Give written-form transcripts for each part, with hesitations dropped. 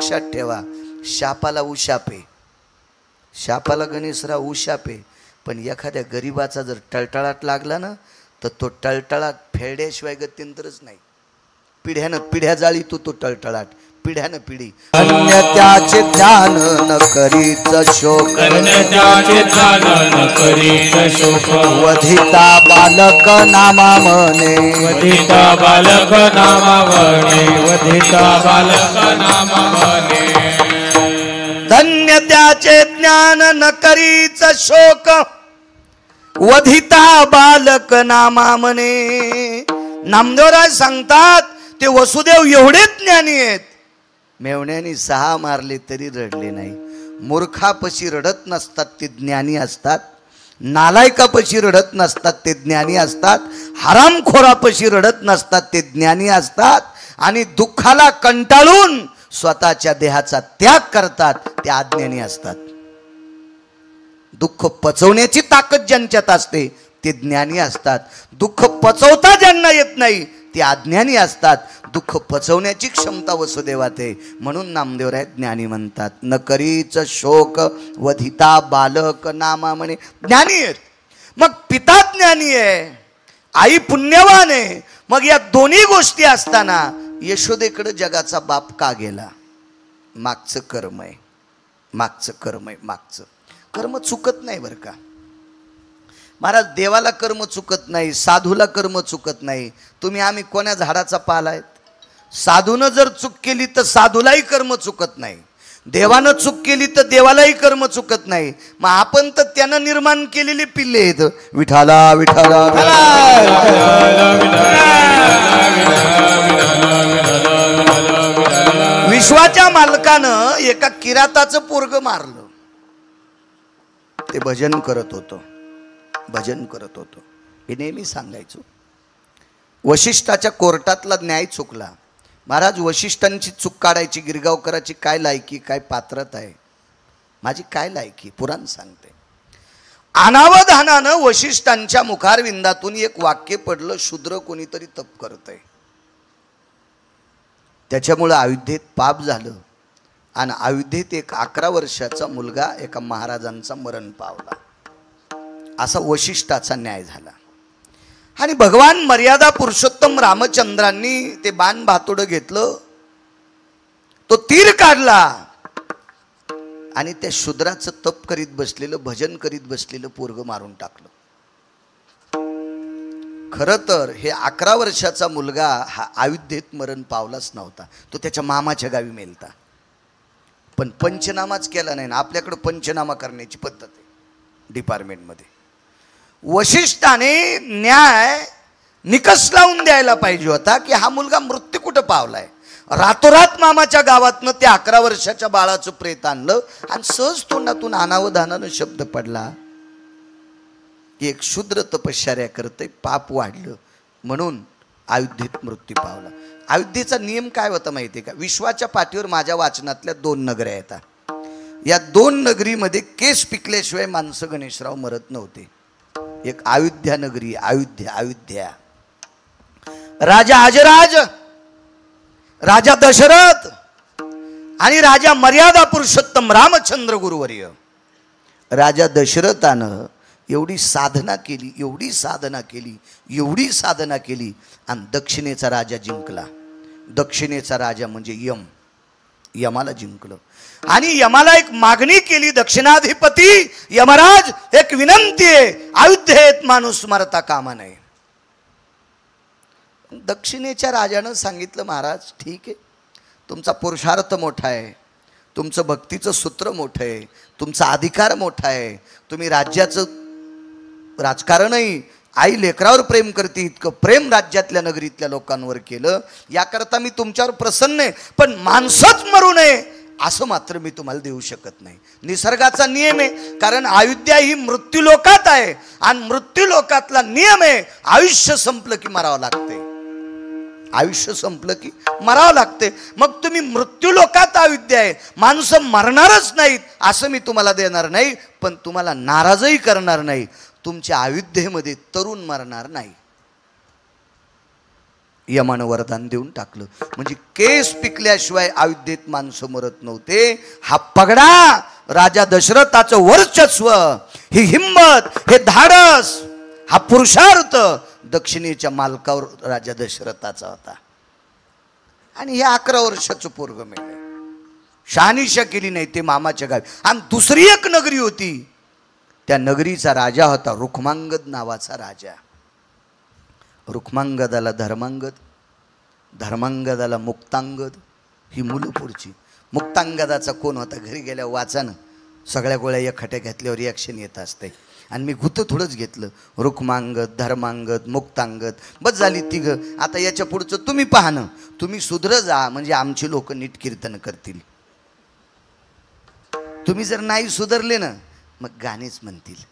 लक्षात ठेवा, शापाला उशापे, शापाला गणेशराव उशापे, पण एखाद्या गरीबाचा जर टळटळाट लागला ना तर तो टळटळाट फेड्याशिवाय गत्यंतरच नाही. पिढ्यानं पिढ्या जाळी तो टळटळाट, पिढ्यानं पिढी. अन्य त्याचे ध्यान न करीत शोक, अन्य त्याचे ध्यान न करीत शोक. वधिता बालक नामा म्हणे, वधिता बालक नामा म्हणे, वधिता बालक नामा म्हणे. धन्य त्याचे ज्ञान न करीत शोक, वधिता बालक नामा म्हणे. नामदेवराय सांगतात ते वसुदेव एवढे ज्ञानी आहेत, मेवण्यानी 6 मारले तरी रडले नाही. मूर्खापशी रडत नसतात ते ज्ञानी असतात, नालायकापशी रडत नसतात ते ज्ञानी असतात, हरामखोरापशी रडत नसतात ते ज्ञानी असतात, आणि दुःखाला कंटाळून स्वतःच्या देहाचा त्याग करतात ते अज्ञानी असतात. दुःख पचवण्याची ताकद ज्यांच्यात असते ते ज्ञानी असतात, दुःख पचवता ज्यांना येत नाही ते अज्ञानी असतात. दुःख पचवण्याची क्षमता वसुदेवात आहे, म्हणून नामदेवराय ज्ञानी म्हणतात. न करीच शोक, वधिता बालक नामा म्हणे. ज्ञानी आहेत, मग पिता ज्ञानी आहे, आई पुण्यवान आहे. मग या दोन्ही गोष्टी असताना यशोदेकडे जगाचा बाप का गेला? मागचं कर्म आहे, मागचं कर्म आहे. मागचं कर्म चुकत नाही बरं का महाराज. देवाला कर्म चुकत नाही, साधूला कर्म चुकत नाही. तुम्ही आम्ही कोण्या झाडाचा पाला आहेत? साधूनं जर चूक केली तर साधूलाही कर्म चुकत नाही, देवानं चूक केली तर देवालाही कर्म चुकत नाही. मग आपण तर त्यानं निर्माण केलेले पिल्ले आहेत. विठाला विठाला विश्वाच्या मालकानं एका किराताचं पोरग मारलं. ते भजन करत होतं, भजन करत होतो. हे नेहमी सांगायचो. वशिष्ठाच्या कोर्टातला न्याय चुकला. महाराज वशिष्ठांची चूक काढायची, गिरगावकराची काय लायकी, काय पात्रता आहे, माझी काय लायकी, पुराण सांगते. अनावधानानं वशिष्ठांच्या मुखारविंदातून एक वाक्य पडलं, शूद्र कोणीतरी तप करतंय. त्याच्यामुळं अयोध्येत पाप झालं आणि अयोध्येत एक 11 वर्षाचा मुलगा एका महाराजांचा मरण पावला. असा वशिष्ठाचा न्याय झाला. आणि भगवान मर्यादा पुरुषोत्तम रामचंद्रांनी ते बाण भातोडं घेतलं, तो तीर काढला आणि त्या शूद्राचं तप करीत बसलेलं, भजन करीत बसलेलं पोरग मारून टाकलं. खरं तर हे 11 वर्षाचा मुलगा हा अयोध्येत मरण पावलाच नव्हता, तो त्याच्या मामाच्या गावी मेलता. पण पंचनामाच केला नाही ना. आपल्याकडे पंचनामा करण्याची पद्धत आहे डिपार्टमेंटमध्ये. वशिष्ठाने न्याय निकष लावून द्यायला पाहिजे होता की हा मुलगा मृत्यू कुठं पावलाय. रातोरात मामाच्या गावातनं त्या 11 वर्षाच्या बाळाचं प्रेत आणलं आणि सहज तोंडातून अनावधानानं शब्द पडला की एक शूद्र तपश्चर्या करते, पाप वाढलं म्हणून अयोध्येत मृत्यू पावला. अयोध्येचा नियम काय होता माहिती आहे का? विश्वाच्या पाठीवर माझ्या वाचनातल्या 2 नगऱ्या येतात. या 2 नगरीमध्ये केस पिकल्याशिवाय माणसं गणेशराव मरत नव्हते. एक अयोध्या नगरी, अयोध्या. राजा अजराज, राजा दशरथ आणि राजा मर्यादा पुरुषोत्तम रामचंद्र गुरुवर्य. राजा दशरथानं एवढी साधना केली, एवढी साधना केली, एवढी साधना केली आणि दक्षिणेचा राजा जिंकला. दक्षिणेचा राजा म्हणजे यम, यमाला जिंकलं. आणि यमाला एक मागणी केली, दक्षिणाधिपती यमराज एक विनंती आहे, अयोध्येत माणूस मरता कामा नये. दक्षिणेच्या राजानं सांगितलं, महाराज ठीक आहे, तुमचा पुरुषार्थ मोठा आहे, तुमचं भक्तीचं सूत्र मोठं आहे, तुमचा अधिकार मोठा आहे, तुम्ही राज्याचं राजकारणही आई लेकरावर प्रेम करते इतकं प्रेम राज्यातल्या नगरीतल्या लोकांवर केलं, याकरता मी तुमच्यावर प्रसन्न आहे, पण माणसंच मरू नये असं मात्र मी तुम्हाला देऊ शकत नाही. निसर्गाचा नियम आहे, कारण अयोध्या ही मृत्यूलोकात आहे आणि मृत्यूलोकातला नियम आहे, आयुष्य संपलं की मरावं लागते, आयुष्य संपलं की मरावं लागते. मग तुम्ही मृत्यूलोकात अयोध्या आहे, माणसं मरणारच नाहीत असं मी तुम्हाला देणार नाही, पण तुम्हाला नाराजही करणार नाही. तुमच्या अयोध्येमध्ये तरुण मरणार नाही. यमानं वरदान देऊन टाकलं. म्हणजे केस पिकल्याशिवाय अयोध्येत माणसं मरत नव्हते. हा पगडा, राजा दशरथाचं वर्चस्व, ही हिम्मत, हे धाडस, हा पुरुषार्थ दक्षिणेच्या मालकावर राजा दशरथाचा होता. आणि हे 11 वर्षाचं पोरग मेलं. शहानिशा केली नाही ते मामाच्या गावी. आणि दुसरी एक नगरी होती, त्या नगरीचा राजा होता रुक्मांगद नावाचा राजा. रुक्मांगदाला धर्मांगद, धर्मांगदाला मुक्तांगद, ही मुलं पुढची. मुक्तांगदाचा कोण होता घरी गेल्या वाचानं सगळ्या गोळ्या एकखट्या घेतल्यावर रिॲक्शन येत असते. आणि मी गुतं थोडंच घेतलं. रुक्मांगद, धर्मांगद, मुक्तांगद, बस झाली तिघं. आता याच्या पुढचं तुम्ही पाहणं, तुम्ही सुधर जा म्हणजे आमची लोक नीट कीर्तन करतील. तुम्ही जर नाही सुधरले ना मग गाणेच म्हणतील,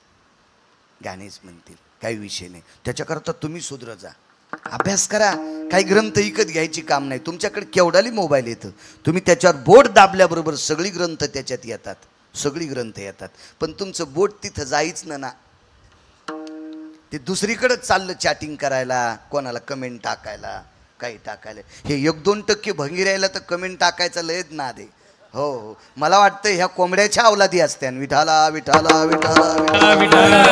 गाणेच म्हणतील, काही विषय नाही. त्याच्याकरता तुम्ही सुधर जा, अभ्यास करा. काही ग्रंथ विकत घ्यायची काम नाही. तुमच्याकडे केवढाली मोबाईल येतं, तुम्ही त्याच्यावर बोट दाबल्याबरोबर सगळी ग्रंथ त्याच्यात येतात, सगळी ग्रंथ येतात. पण तुमचं बोट तिथं जायच ना, ते दुसरीकडे चाललं चॅटिंग करायला, कोणाला कमेंट टाकायला, काही टाकायला. हे 1-2% भंगीरायला तर कमेंट टाकायचा लयच नाद आहे. हो हो, मला वाटतं ह्या कोंबड्याच्या अवलादी असत्या. विठाला विठाला विठाला विठाला,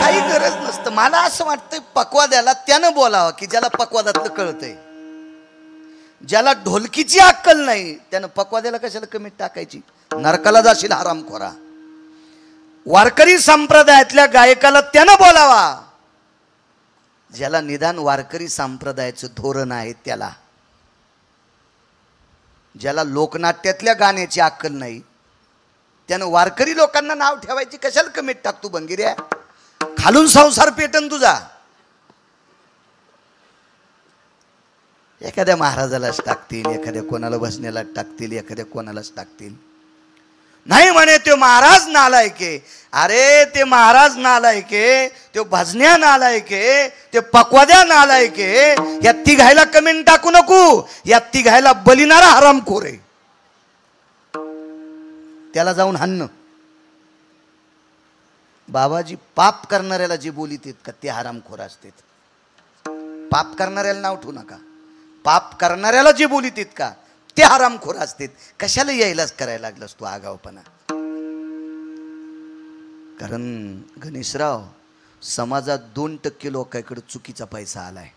काही गरज नसतं. मला असं वाटतंय पक्वाद्याला त्यानं बोलावं की ज्याला पक्वादातलं कळतंय. ज्याला ढोलकीची अक्कल नाही त्यानं पक्वाद्याला कशाला कमेंट टाकायची. नरकाला जाशील हरामखोरा. वारकरी संप्रदायातल्या गायकाला त्यानं बोलावा ज्याला निदान वारकरी संप्रदायाचं धोरण आहे त्याला. ज्याला लोकनाट्यातल्या गाण्याची अक्कल नाही त्यानं वारकरी लोकांना नाव ठेवायची कशाला कमेंट टाकतो बंगिऱ्या. खालून संसार पेटन तुझा. एखाद्या महाराजालाच टाकतील, एखाद्या कोणाला भजनेला टाकतील, एखाद्या कोणालाच टाकतील. नाही म्हणे तो महाराज नालायके. अरे ते महाराज नालायके, तो भजन्या नालायके, ते पक्वाद्या नालायके. या तिघायला कमेंट टाकू नको. या तिघायला बलिणारा हरामखोर आहे, त्याला जाऊन हाणणं. बाबाजी पाप करणाऱ्याला जे बोलित का ते हरामखोर असते. पाप करणाऱ्याला नाव ठेवू नका. पाप करणाऱ्याला जे बोलित का ते हरामखोर असतात. कशाला यायलाच करायला लागलास तू आगावपणा. कारण गणेशराव, समाजात 2% लोकांकडे चुकीचा पैसा आलाय.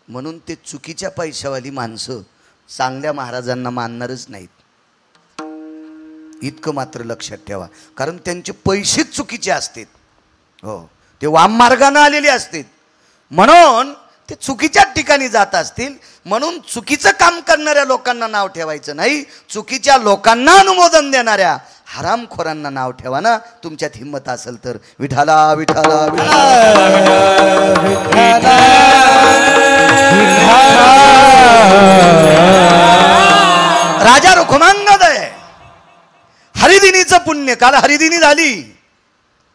म्हणून ते चुकीच्या पैशावाली माणसं चांगल्या महाराजांना मानणारच नाहीत. इतकं मात्र लक्षात ठेवा. कारण त्यांचे पैसेच चुकीचे असतात. हो, ते वाममार्गाने आलेले असतात. म्हणून ते चुकीच्या ठिकाणी जात असतील. म्हणून चुकीचं काम करणाऱ्या लोकांना नाव ठेवायचं नाही. चुकीच्या लोकांना अनुमोदन देणाऱ्या हरामखोरांना नाव ठेवा ना, तुमच्यात हिंमत असेल तर. विठाला विठाला राजा रुक्मांगद आहे. हरिदिनीचं पुण्य, काल हरिदिनी झाली.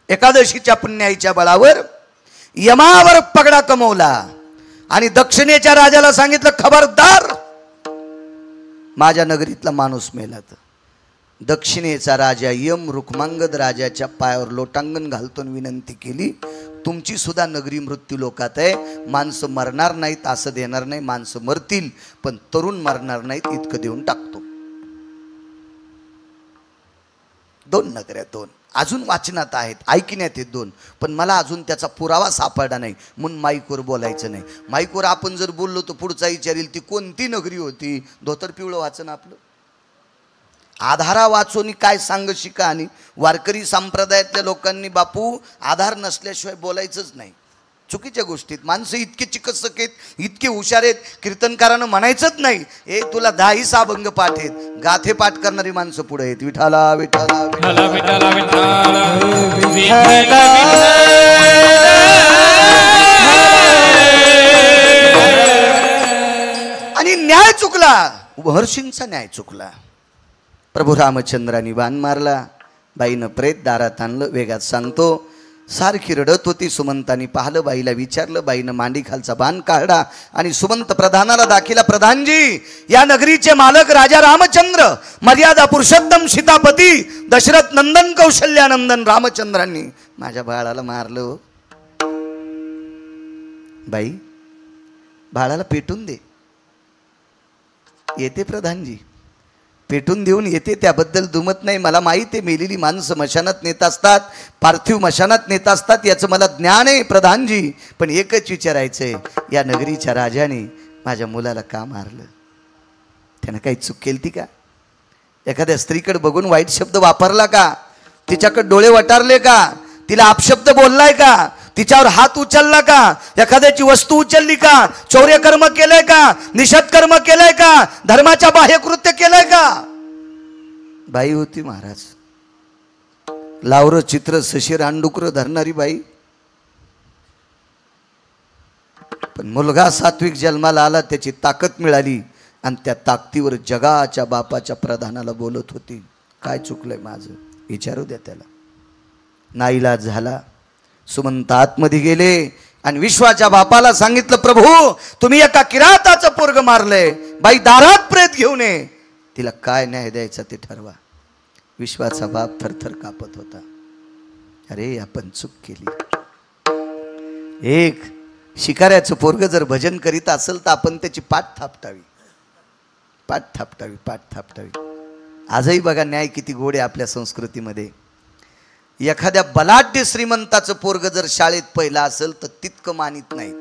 एकादशीच्या पुण्याईच्या बळावर यमावर पगडा कमवला आणि दक्षिणेच्या राजाला सांगितलं खबरदार माझ्या नगरीतला माणूस मेला तर. दक्षिणेचा राजा यम रुक्मांगद राजाच्या पायावर लोटांगण घालतो विनंती केली, तुमची सुद्धा नगरी मृत्यू लोकात आहे. माणसं मरणार नाहीत असं देणार नाही. माणसं मरतील पण तरुण मरणार नाहीत इतकं देऊन टाकतो. 2 नगऱ्या, 2 अजून वाचनात आहेत, ऐकण्यात आहेत 2. पण मला अजून त्याचा पुरावा सापडला नाही म्हणून माईकवर बोलायचं नाही. माईकवर आपण जर बोललो तर पुढचा विचारील ती कोणती नगरी होती. धोतर पिवळं वाचन आपलं. आधारा वाचून काय सांग शिका. आणि वारकरी संप्रदायातल्या लोकांनी बापू आधार नसल्याशिवाय बोलायचंच नाही. चुकीच्या गोष्टीत माणसं इतके चिकित्सक आहेत, इतके हुशार आहेत. कीर्तनकारानं म्हणायचंच नाही ए तुला 10 अभंग पाठ आहेत. गाथे पाठ करणारी माणसं पुढे आहेत. विठाला विठाला विठाला विठाला विठाला. आणि न्याय चुकला, महर्षींचा न्याय चुकला. प्रभू रामचंद्रांनी बाण मारला, बाईनं प्रेत दारात आणलं. वेगात सांगतो सारखी रडत होती. सुमंतानी पाहिलं, बाईला विचारलं. बाईनं मांडी खालचा बाण काढला आणि सुमंत प्रधानाला दाखिला, प्रधानजी, या नगरीचे मालक राजा रामचंद्र, मर्यादा पुरुषोत्तम सीतापती दशरथ नंदन कौशल्यानंदन रामचंद्रांनी माझ्या बाळाला मारलं. बाई, बाळाला पेटून दे. येते प्रधानजी, पेटून देऊन येते, त्याबद्दल दुमत नाही. मला माहिती आहे मेलेली माणसं मशानात नेत असतात, पार्थिव मशानात नेत असतात, याचं मला ज्ञान आहे प्रधानजी. पण एकच विचारायचंय, या नगरीच्या राजाने माझ्या मुलाला का मारलं? त्यानं काही चूक केली का? एखाद्या स्त्रीकडे बघून वाईट शब्द वापरला का? तिच्याकडे डोळे वटारले का? तिला अपशब्द बोललाय का? तिच्यावर हात उचलला का? एखाद्याची वस्तू उचलली का? चौर्यकर्म केलंय का? निषेध कर्म केलंय का? धर्माच्या बाह्यकृत्य केलंय का? बाई होती महाराज, लावरं चित्र सशी रानडुकर धरणारी बाई. पण मुलगा सात्विक जन्माला आला, त्याची ताकद मिळाली आणि त्या ताकदीवर जगाच्या बापाच्या प्रधानाला बोलत होती. काय चुकलंय माझं? विचारू द्या त्याला. नाईलाज झाला. सुमंत आतमध्ये गेले आणि विश्वाच्या बापाला सांगितलं, प्रभू, तुम्ही एका किराताचं पोरग मारलंय. बाई, दारात प्रेत घेऊन ये, तिला काय न्याय द्यायचा ते ठरवा. विश्वाचा बाप थरथर कापत होता. अरे, आपण चूक केली. एक शिकाऱ्याचं पोरग जर भजन करीत असेल तर आपण त्याची पाठ थापटावी, पाठ थापटावी, पाठ थापटावी. आजही बघा न्याय किती गोड आहे आपल्या संस्कृतीमध्ये. एखाद्या बलाढ्य श्रीमंताचं पोरग जर शाळेत पहिलं असेल तर तितकं मानित नाही.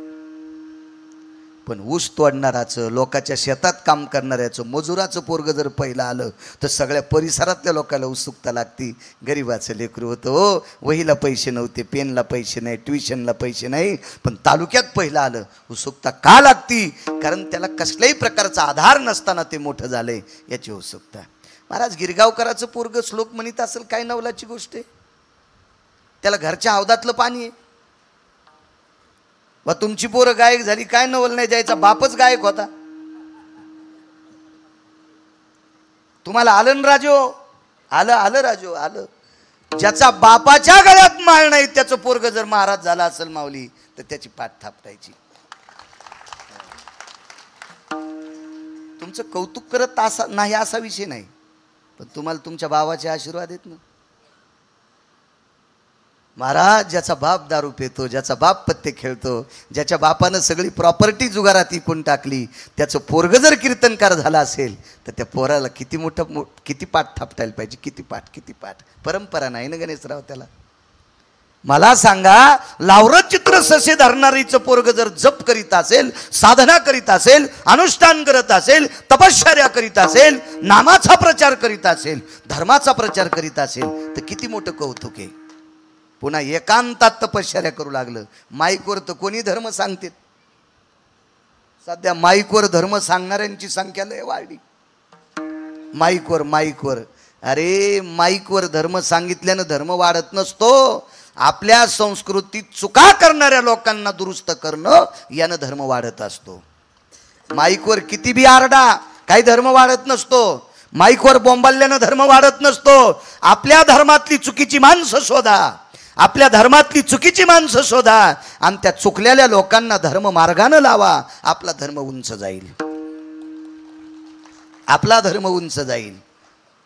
पण ऊस तोडणाराचं, लोकांच्या शेतात काम करणाऱ्याचं, मजुराचं पोरग जर पहिलं आलं तर सगळ्या परिसरातल्या लोकांना उत्सुकता लागती. गरिबाचं लेकरू होतं हो, वहीला पैसे नव्हते, पेनला पैसे नाही, ट्युशनला पैसे नाही, पण तालुक्यात पहिलं आलं. उत्सुकता का लागती? कारण त्याला कसल्याही प्रकारचा आधार नसताना ते मोठं झालंय याची उत्सुकता. महाराज, गिरगावकराचं पोरग श्लोक म्हणत असेल, काय नवलाची गोष्ट आहे. त्याला घरच्या हौदातलं पाणी आहे. व तुमची पोरं गायक झाली, काय नवल नाही द्यायचा, बापच गायक होता. तुम्हाला आलं राजो, आलं आलं राजो आलं. ज्याचा बापाच्या गळ्यात माळ नाही त्याचं पोरग जर महाराज झाला असेल माऊली, तर त्याची पाठ थापटायची. तुमचं कौतुक करत नाही असा विषय नाही, पण तुम्हाला तुमच्या बाबाचे आशीर्वाद आहेत ना. महाराज, ज्याचा बाप दारू पितो, ज्याचा बाप पत्ते खेळतो, ज्याच्या बापानं सगळी प्रॉपर्टी जुगारात इकून टाकली, त्याचं पोरग जर कीर्तनकार झाला असेल तर त्या पोराला किती पाठ थापटायला पाहिजे. किती पाठ. परंपरा नाही ना गणेशराव त्याला. मला सांगा, लावरं चित्र ससे धरणारीचं पोरग जर जप करीत असेल, साधना करीत असेल, अनुष्ठान करत असेल, तपश्चर्या करीत असेल, नामाचा प्रचार करीत असेल, धर्माचा प्रचार करीत असेल तर किती मोठं कौतुक आहे. पुन्हा एकांतात तपश्चर्या करू लागलं. माईकवर तर कोणी धर्म सांगते. सध्या माईकवर धर्म सांगणाऱ्यांची संख्या लय वाढली. माईकवर अरे, माईकवर धर्म सांगितल्यानं धर्म वाढत नसतो. आपल्या संस्कृतीत चुका करणाऱ्या लोकांना दुरुस्त करणं यानं धर्म वाढत असतो. माईकवर किती बी आरडा, काही धर्म वाढत नसतो. माईकवर बोंबाल्यानं धर्म वाढत नसतो. आपल्या धर्मातली चुकीची माणसं शोधा, आपल्या धर्मातली चुकीची माणसं शोधा आणि त्या चुकलेल्या लोकांना धर्म मार्गानं लावा. आपला धर्म उंच जाईल, आपला धर्म उंच जाईल.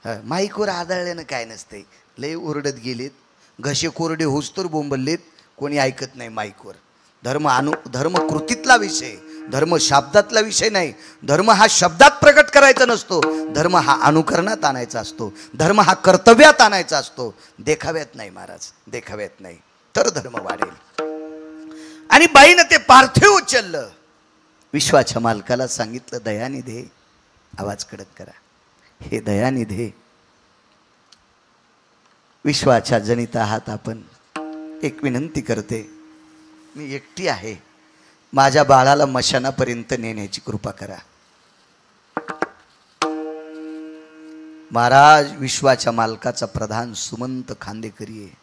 माईकवर आदळल्यानं काय नसते. लय ओरडत गेलेत, घसे कोरडे होस्तोर बोंबललेत, कोणी ऐकत नाही माईकवर. धर्म कृतीतला विषय, धर्म शब्दातला विषय नाही. धर्म हा शब्दात प्रकट करायचा नसतो, धर्म हा अनुकरणात आणायचा असतो, धर्म हा कर्तव्यात आणायचा असतो. देखाव्यात नाही महाराज, देखाव्यात नाही, तर धर्म वाढेल. आणि बाईनं ते पार्थिव उचललं. विश्वाच्या मालकाला सांगितलं, दयानिधे, आवाज कडक करा, हे दयानिधे, विश्वाच्या जनिता आहात आपण, एक विनंती करते. मी एकटी आहे, माझ्या बाळाला मशानापर्यंत नेण्याची कृपा करा. महाराज, विश्वाच्या मालकाचा प्रधान सुमंत खांदेकरी आहे.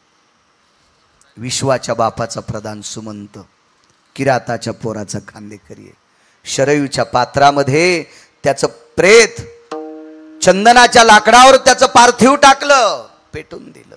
विश्वाच्या बापाचा प्रधान सुमंत, किराताच्या पोराचा खांदेकरी आहे. शरयूच्या पात्रामध्ये त्याचं प्रेत, चंदनाच्या लाकडावर त्याचं पार्थिव टाकलं, पेटून दिलं.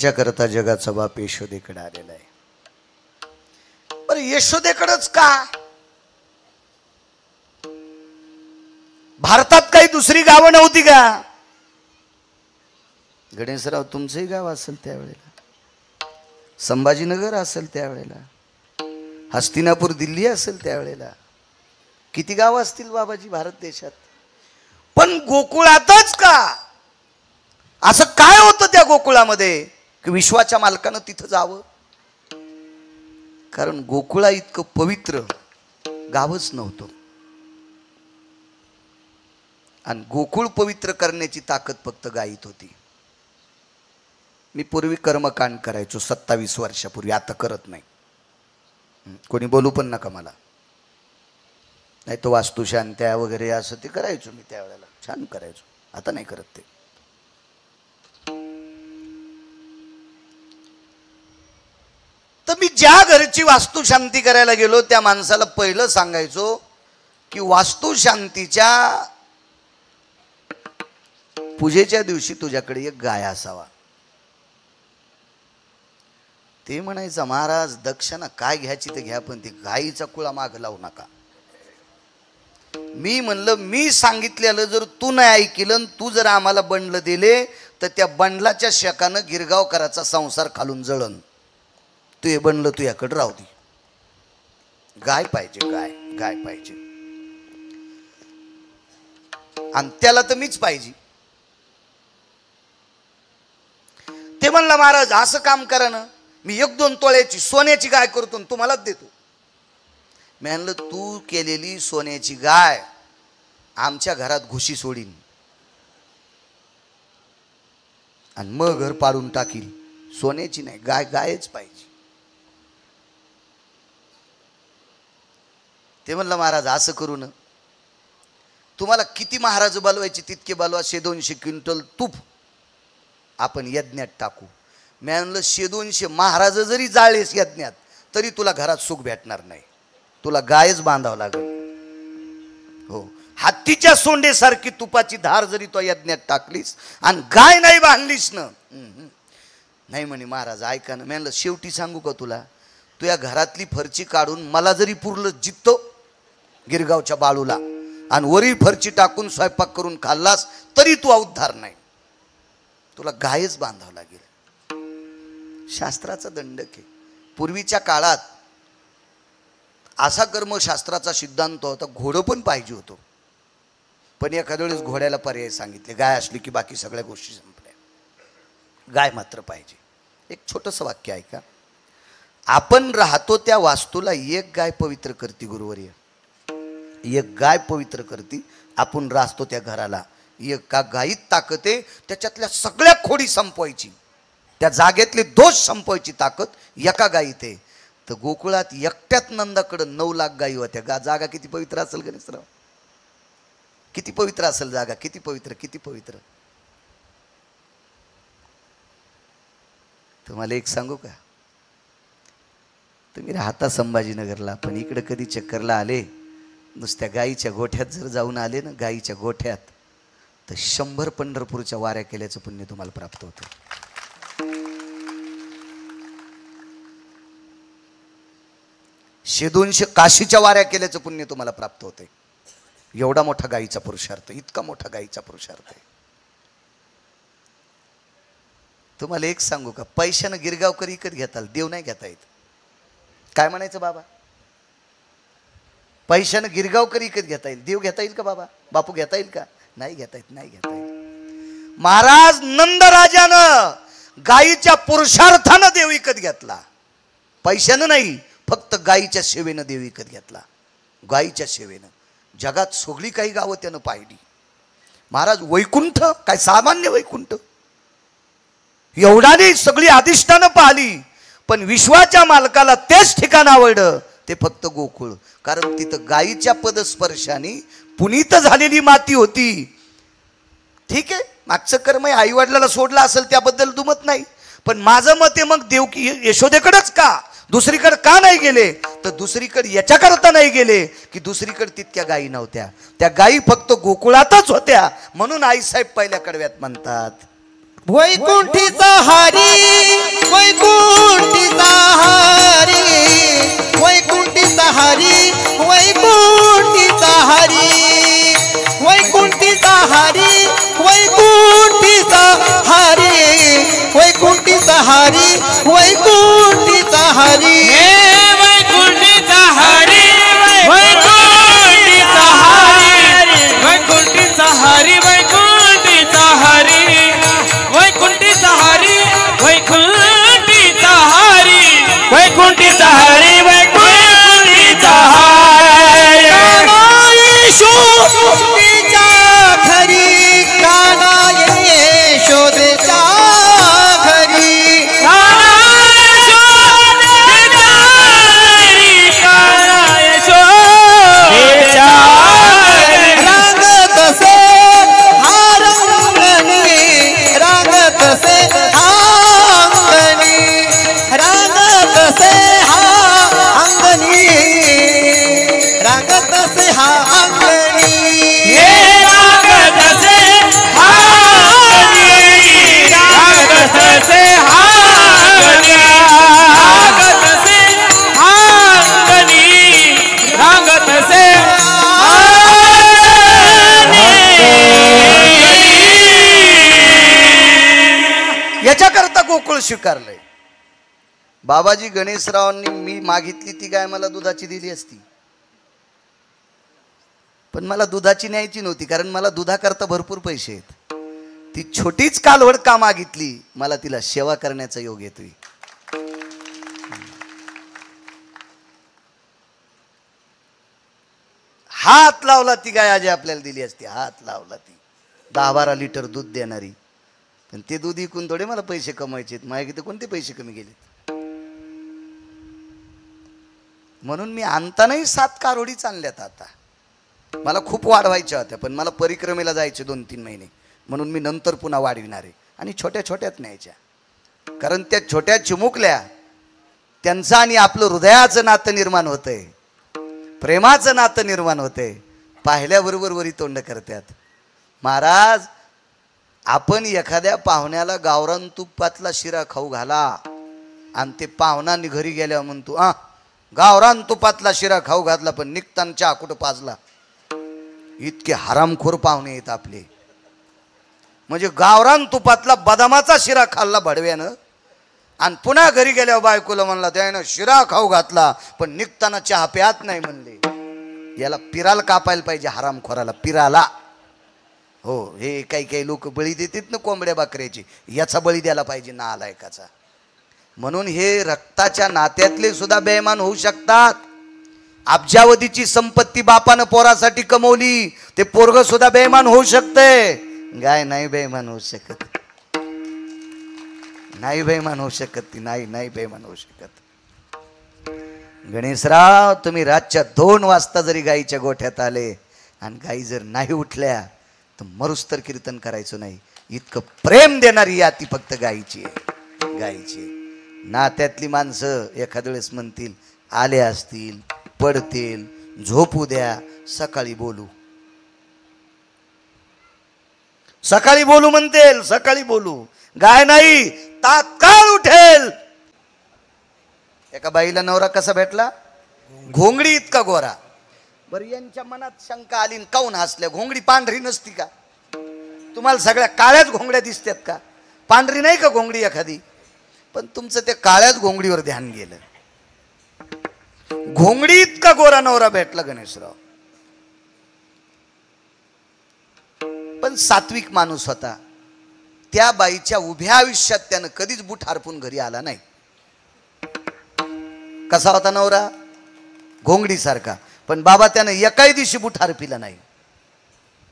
त्याच्याकरता जगाचा बाप यशोदेकडे आलेला आहे. बरं यशोदेकडंच का? भारतात काही दुसरी गावं नव्हती का? गणेशराव तुमचंही गाव असेल त्यावेळेला, संभाजीनगर असेल त्यावेळेला, हस्तिनापूर दिल्ली असेल त्यावेळेला, किती गावं असतील बाबाजी भारत देशात. पण गोकुळातच का? असं काय होतं त्या गोकुळामध्ये की विश्वाच्या मालकानं तिथं जावं? कारण गोकुळा इतकं पवित्र गावच नव्हतं. आणि गोकुळ पवित्र करण्याची ताकद फक्त गायीत होती. मी पूर्वी कर्मकांड करायचो 27 वर्षापूर्वी, आता करत नाही. कोणी बोलू पण नका मला. नाही तो वास्तुशांत्या वगैरे असं ते करायचो मी त्यावेळेला, छान करायचो. आता नाही करत ते. तर मी ज्या घरची वास्तुशांती करायला गेलो त्या माणसाला पहिलं सांगायचो की वास्तुशांतीच्या पूजेच्या दिवशी तुझ्याकडे एक गाय असावा. ते म्हणायचं महाराज दक्षिणा काय घ्यायची ते घ्या, पण ती गायीचा कुळा माग लावू नका. मी म्हणलं मी सांगितलेलं जर तू नाही ऐकलं, तू जर आम्हाला बंडल दिले तर त्या बंडलाच्या शेकानं गिरगावकराचा संसार खालून जळण. तू हे बंडल तू याकडे राहू दे. गाय पाहिजे, गाय गाय पाहिजे. आणि त्याला तर मीच पाहिजे. ते म्हणलं महाराज असं काम करा ना, मी 1-2 तोळ्याची सोन्याची गाय करतो आणि तुम्हालाच देतो. मी म्हणलं तू केलेली सोन्याची गाय आमच्या घरात घुशी सोडीन आणि मग घर पाडून टाकील. सोन्याची नाही, गाय गायच पाहिजे. ते म्हणलं महाराज असं करू ना, तुम्हाला किती महाराज बोलवायचे तितके बोलवा, 100-200 क्विंटल तूप आपण यज्ञात टाकू. मी म्हणलं 100-200 महाराज जरी जाळलेस यज्ञात तरी तुला घरात सुख भेटणार नाही. तुला गायच बांधावं लागेल. हो, हत्तीच्या सोंडेसारखी तुपाची धार जरी तो यज्ञात टाकलीस आणि गाय नाही बांधलीस ना, नाही म्हणे महाराज ऐका ना. मी म्हणलं शेवटी सांगू का तुला, तू या घरातली फरची काढून मला जरी पुरलं जित्तो गिरगावच्या बाळूला आणि वरी फरची टाकून स्वयंपाक करून खाल्लास तरी तू उद्धार नाही. तुला गायच बांधावं लागेल. शास्त्राचा दंडक आहे. पूर्वीच्या काळात असा कर्मशास्त्राचा सिद्धांत होता, घोडं पण पाहिजे होतं. पण एखाद्या वेळेस घोड्याला पर्याय सांगितले, गाय असली की बाकी सगळ्या गोष्टी संपल्या, गाय मात्र पाहिजे. एक छोटंसं वाक्य ऐका. आपण राहतो त्या वास्तूला एक गाय पवित्र करती. गुरुवर्य, एक गाय पवित्र करती. आपण राहतो त्या घराला, एका गायीत ताकद आहे. त्याच्यातल्या सगळ्या खोडी संपवायची, त्या जागेतले दोष संपवायची ताकद एका गायीत आहे. तर गोकुळात एकट्यात नंदाकडे 9 लाख गायी होत्या. जागा किती पवित्र असेल गणेशराव? किती पवित्र असेल जागा? किती पवित्र, किती पवित्र. तुम्हाला एक सांगू का, तुम्ही राहता संभाजीनगरला, पण इकडे कधी चक्करला आले, नुसत्या गायीच्या गोठ्यात जर जाऊन आले ना, गायीच्या गोठ्यात, तर 100 पंढरपूरच्या वाऱ्या केल्याचं पुण्य तुम्हाला प्राप्त होतं. 100-200 काशीच्या वाऱ्या केल्याचं पुण्य तुम्हाला प्राप्त होते. एवढा मोठा गायीचा पुरुषार्थ, इतका मोठा गायीचा पुरुषार्थ आहे. तुम्हाला एक सांगू का, पैशानं गिरगावकर विकत घेताल, देव नाही घेता येत. काय म्हणायचं बाबा? पैशानं गिरगावकर विकत घेता येईल, देव घेता येईल का बाबा? बापू घेता येईल का? नाही घेता येत, नाही घेता येईल. महाराज नंदराजानं गायीच्या पुरुषार्थानं देव विकत घेतला, पैशानं नाही, फक्त गायीच्या सेवेनं देव विकत घेतला. गायीच्या सेवेनं जगात सगळी काही गावं त्यानं पाहिली. महाराज वैकुंठ काय सामान्य वैकुंठ एवढा नाही, सगळी अधिष्ठानं पाहिली, पण विश्वाच्या मालकाला तेच ठिकाण आवडलं, ते फक्त गोकुळ. कारण तिथं गायीच्या पदस्पर्शाने पुनीत झालेली माती होती. ठीक आहे, मागचं कर्म आई वडिलाला सोडलं असेल त्याबद्दल दुमत नाही, पण माझं मत आहे मग देवकी यशोदेकडेच का, दुसरीकडे का नाही गेले? तर दुसरीकडे याच्याकरता नाही गेले की दुसरीकडे तितक्या गायी नव्हत्या. त्या गायी फक्त गोकुळातच होत्या. म्हणून आईसाहेब पहिल्या कडव्यात म्हणतात, वैकुंठीचा हरी वैकुंठीचा हरी वैकुंठीचा हरी वैकुंठीचा हरी वैकुंठीचा हरी वैकुंठीचा हरी वैकुंठीचा हरी वैकुंठीचा हरी वैकुंठीचा हरी वैकुंठीचा हरी वैकुंठीचा हरी वैकुंठीचा हरी वैकुंठीचा हरी वैकुंठीचा हरी वैकुंठीचा हरी वैकुंठीचा हरी यशोदेच्या घरी काना यशोदेच्या घरी रांगत से हारंगणी रांगत से हांगणी रांगत से हांगणी रांगत से हांगणी रागत से हागणी रागत से हागणी रागत से हागणी रागत से याच्याकरता गोकुळ स्वीकारलंय. बाबाजी गणेशरावांनी मी मागितली ती गाय मला दुधाची दिली असती, पण मला दुधाची न्यायची नव्हती, कारण मला दुधाकरता भरपूर पैसे आहेत. ती छोटीच कालवड का मागितली, मला तिला सेवा करण्याचा योग येतोय. हात लावला ती गाय आजी आपल्याला दिली असती, हात लावला ती 10-12 लिटर दूध देणारी. पण ते दूध विकून थोडे मला पैसे कमवायचे, माझ्या तर कोणते पैसे कमी गेलेत. म्हणून मी आणतानाही 7 कारोडीच आणल्यात. आता मला खूप वाढवायच्या होत्या, पण मला परिक्रमेला जायचे 2-3 महिने, म्हणून मी नंतर पुन्हा वाढविणार आहे. आणि छोट्या छोट्यात न्यायच्या, कारण त्या छोट्या चिमुकल्या त्यांचं आणि आपलं हृदयाचं नातं निर्माण होतंय, प्रेमाचं नातं निर्माण होतंय. पाहिल्याबरोबर वरी तोंड करतात. महाराज, आपण एखाद्या पाहुण्याला गावरान तुपातला शिरा खाऊ घाला आणि ते पाहुणा घरी गेल्यावर म्हणतो गावरान तुपातला शिरा खाऊ घातला, पण निघताना चहा कुठं पाजला. इतके हरामखोर पाहुणे आहेत आपले. म्हणजे गावरान तुपातला बदामाचा शिरा खाल्ला भडव्यानं आणि पुन्हा घरी गेल्यावर बायकोला म्हणला त्यानं शिरा खाऊ घातला, पण निघताना चहा प्यात नाही म्हणले. याला पिराला कापायला पाहिजे, हरामखोराला, पिराला. हो, हे काही काही लोक बळी देतात ना कोंबड्या बकऱ्याची, याचा बळी द्यायला पाहिजे नालायकाचा. म्हणून हे रक्ताच्या नात्यातले सुद्धा बेईमान होऊ शकतात. अब्जावधीची संपत्ती बापानं पोरासाठी कमवली, ते पोरग सुद्धा बेईमान होऊ शकते. गाय नाही बेईमान होऊ शकत, नाही बेईमान होऊ शकत ती, नाही बेईमान होऊ शकत. गणेशराव, तुम्ही रातच्या 2 वाजता जरी गाईच्या गोठ्यात आले आणि गाई जर नाही उठल्या तर मरुस्तर कीर्तन करायचं नाही. इतकं प्रेम देणारी याती फक्त गाईची आहे, गाईची. नात्यातली माणसं एखाद्या वेळेस म्हणतील आले असतील, पडतील, झोपू द्या, सकाळी बोलू, सकाळी बोलू म्हणतील, सकाळी बोलू. गाय नाही, तात्काळ उठेल. एका बाईला नवरा कसा भेटला, घोंगडी इतका गोरा. बरं, यांच्या मनात शंका आली, काऊन हसल्या, घोंगडी पांढरी नसती का? तुम्हाला सगळ्या काळ्याच घोंगड्या दिसतात का? पांढरी नाही का घोंगडी एखादी? पण तुमचं ते काळ्याच घोंगडीवर ध्यान गेलं. घोंगडी इतका गोरा नवरा भेटला गणेशराव, पण सात्विक माणूस होता. त्या बाईच्या उभ्या आयुष्यात त्यानं कधीच बूट हरपून घरी आला नाही. कसा होता नवरा? घोंगडी सारखा. पण बाबा त्यानं एकाही दिवशी बूट हरपिला नाही.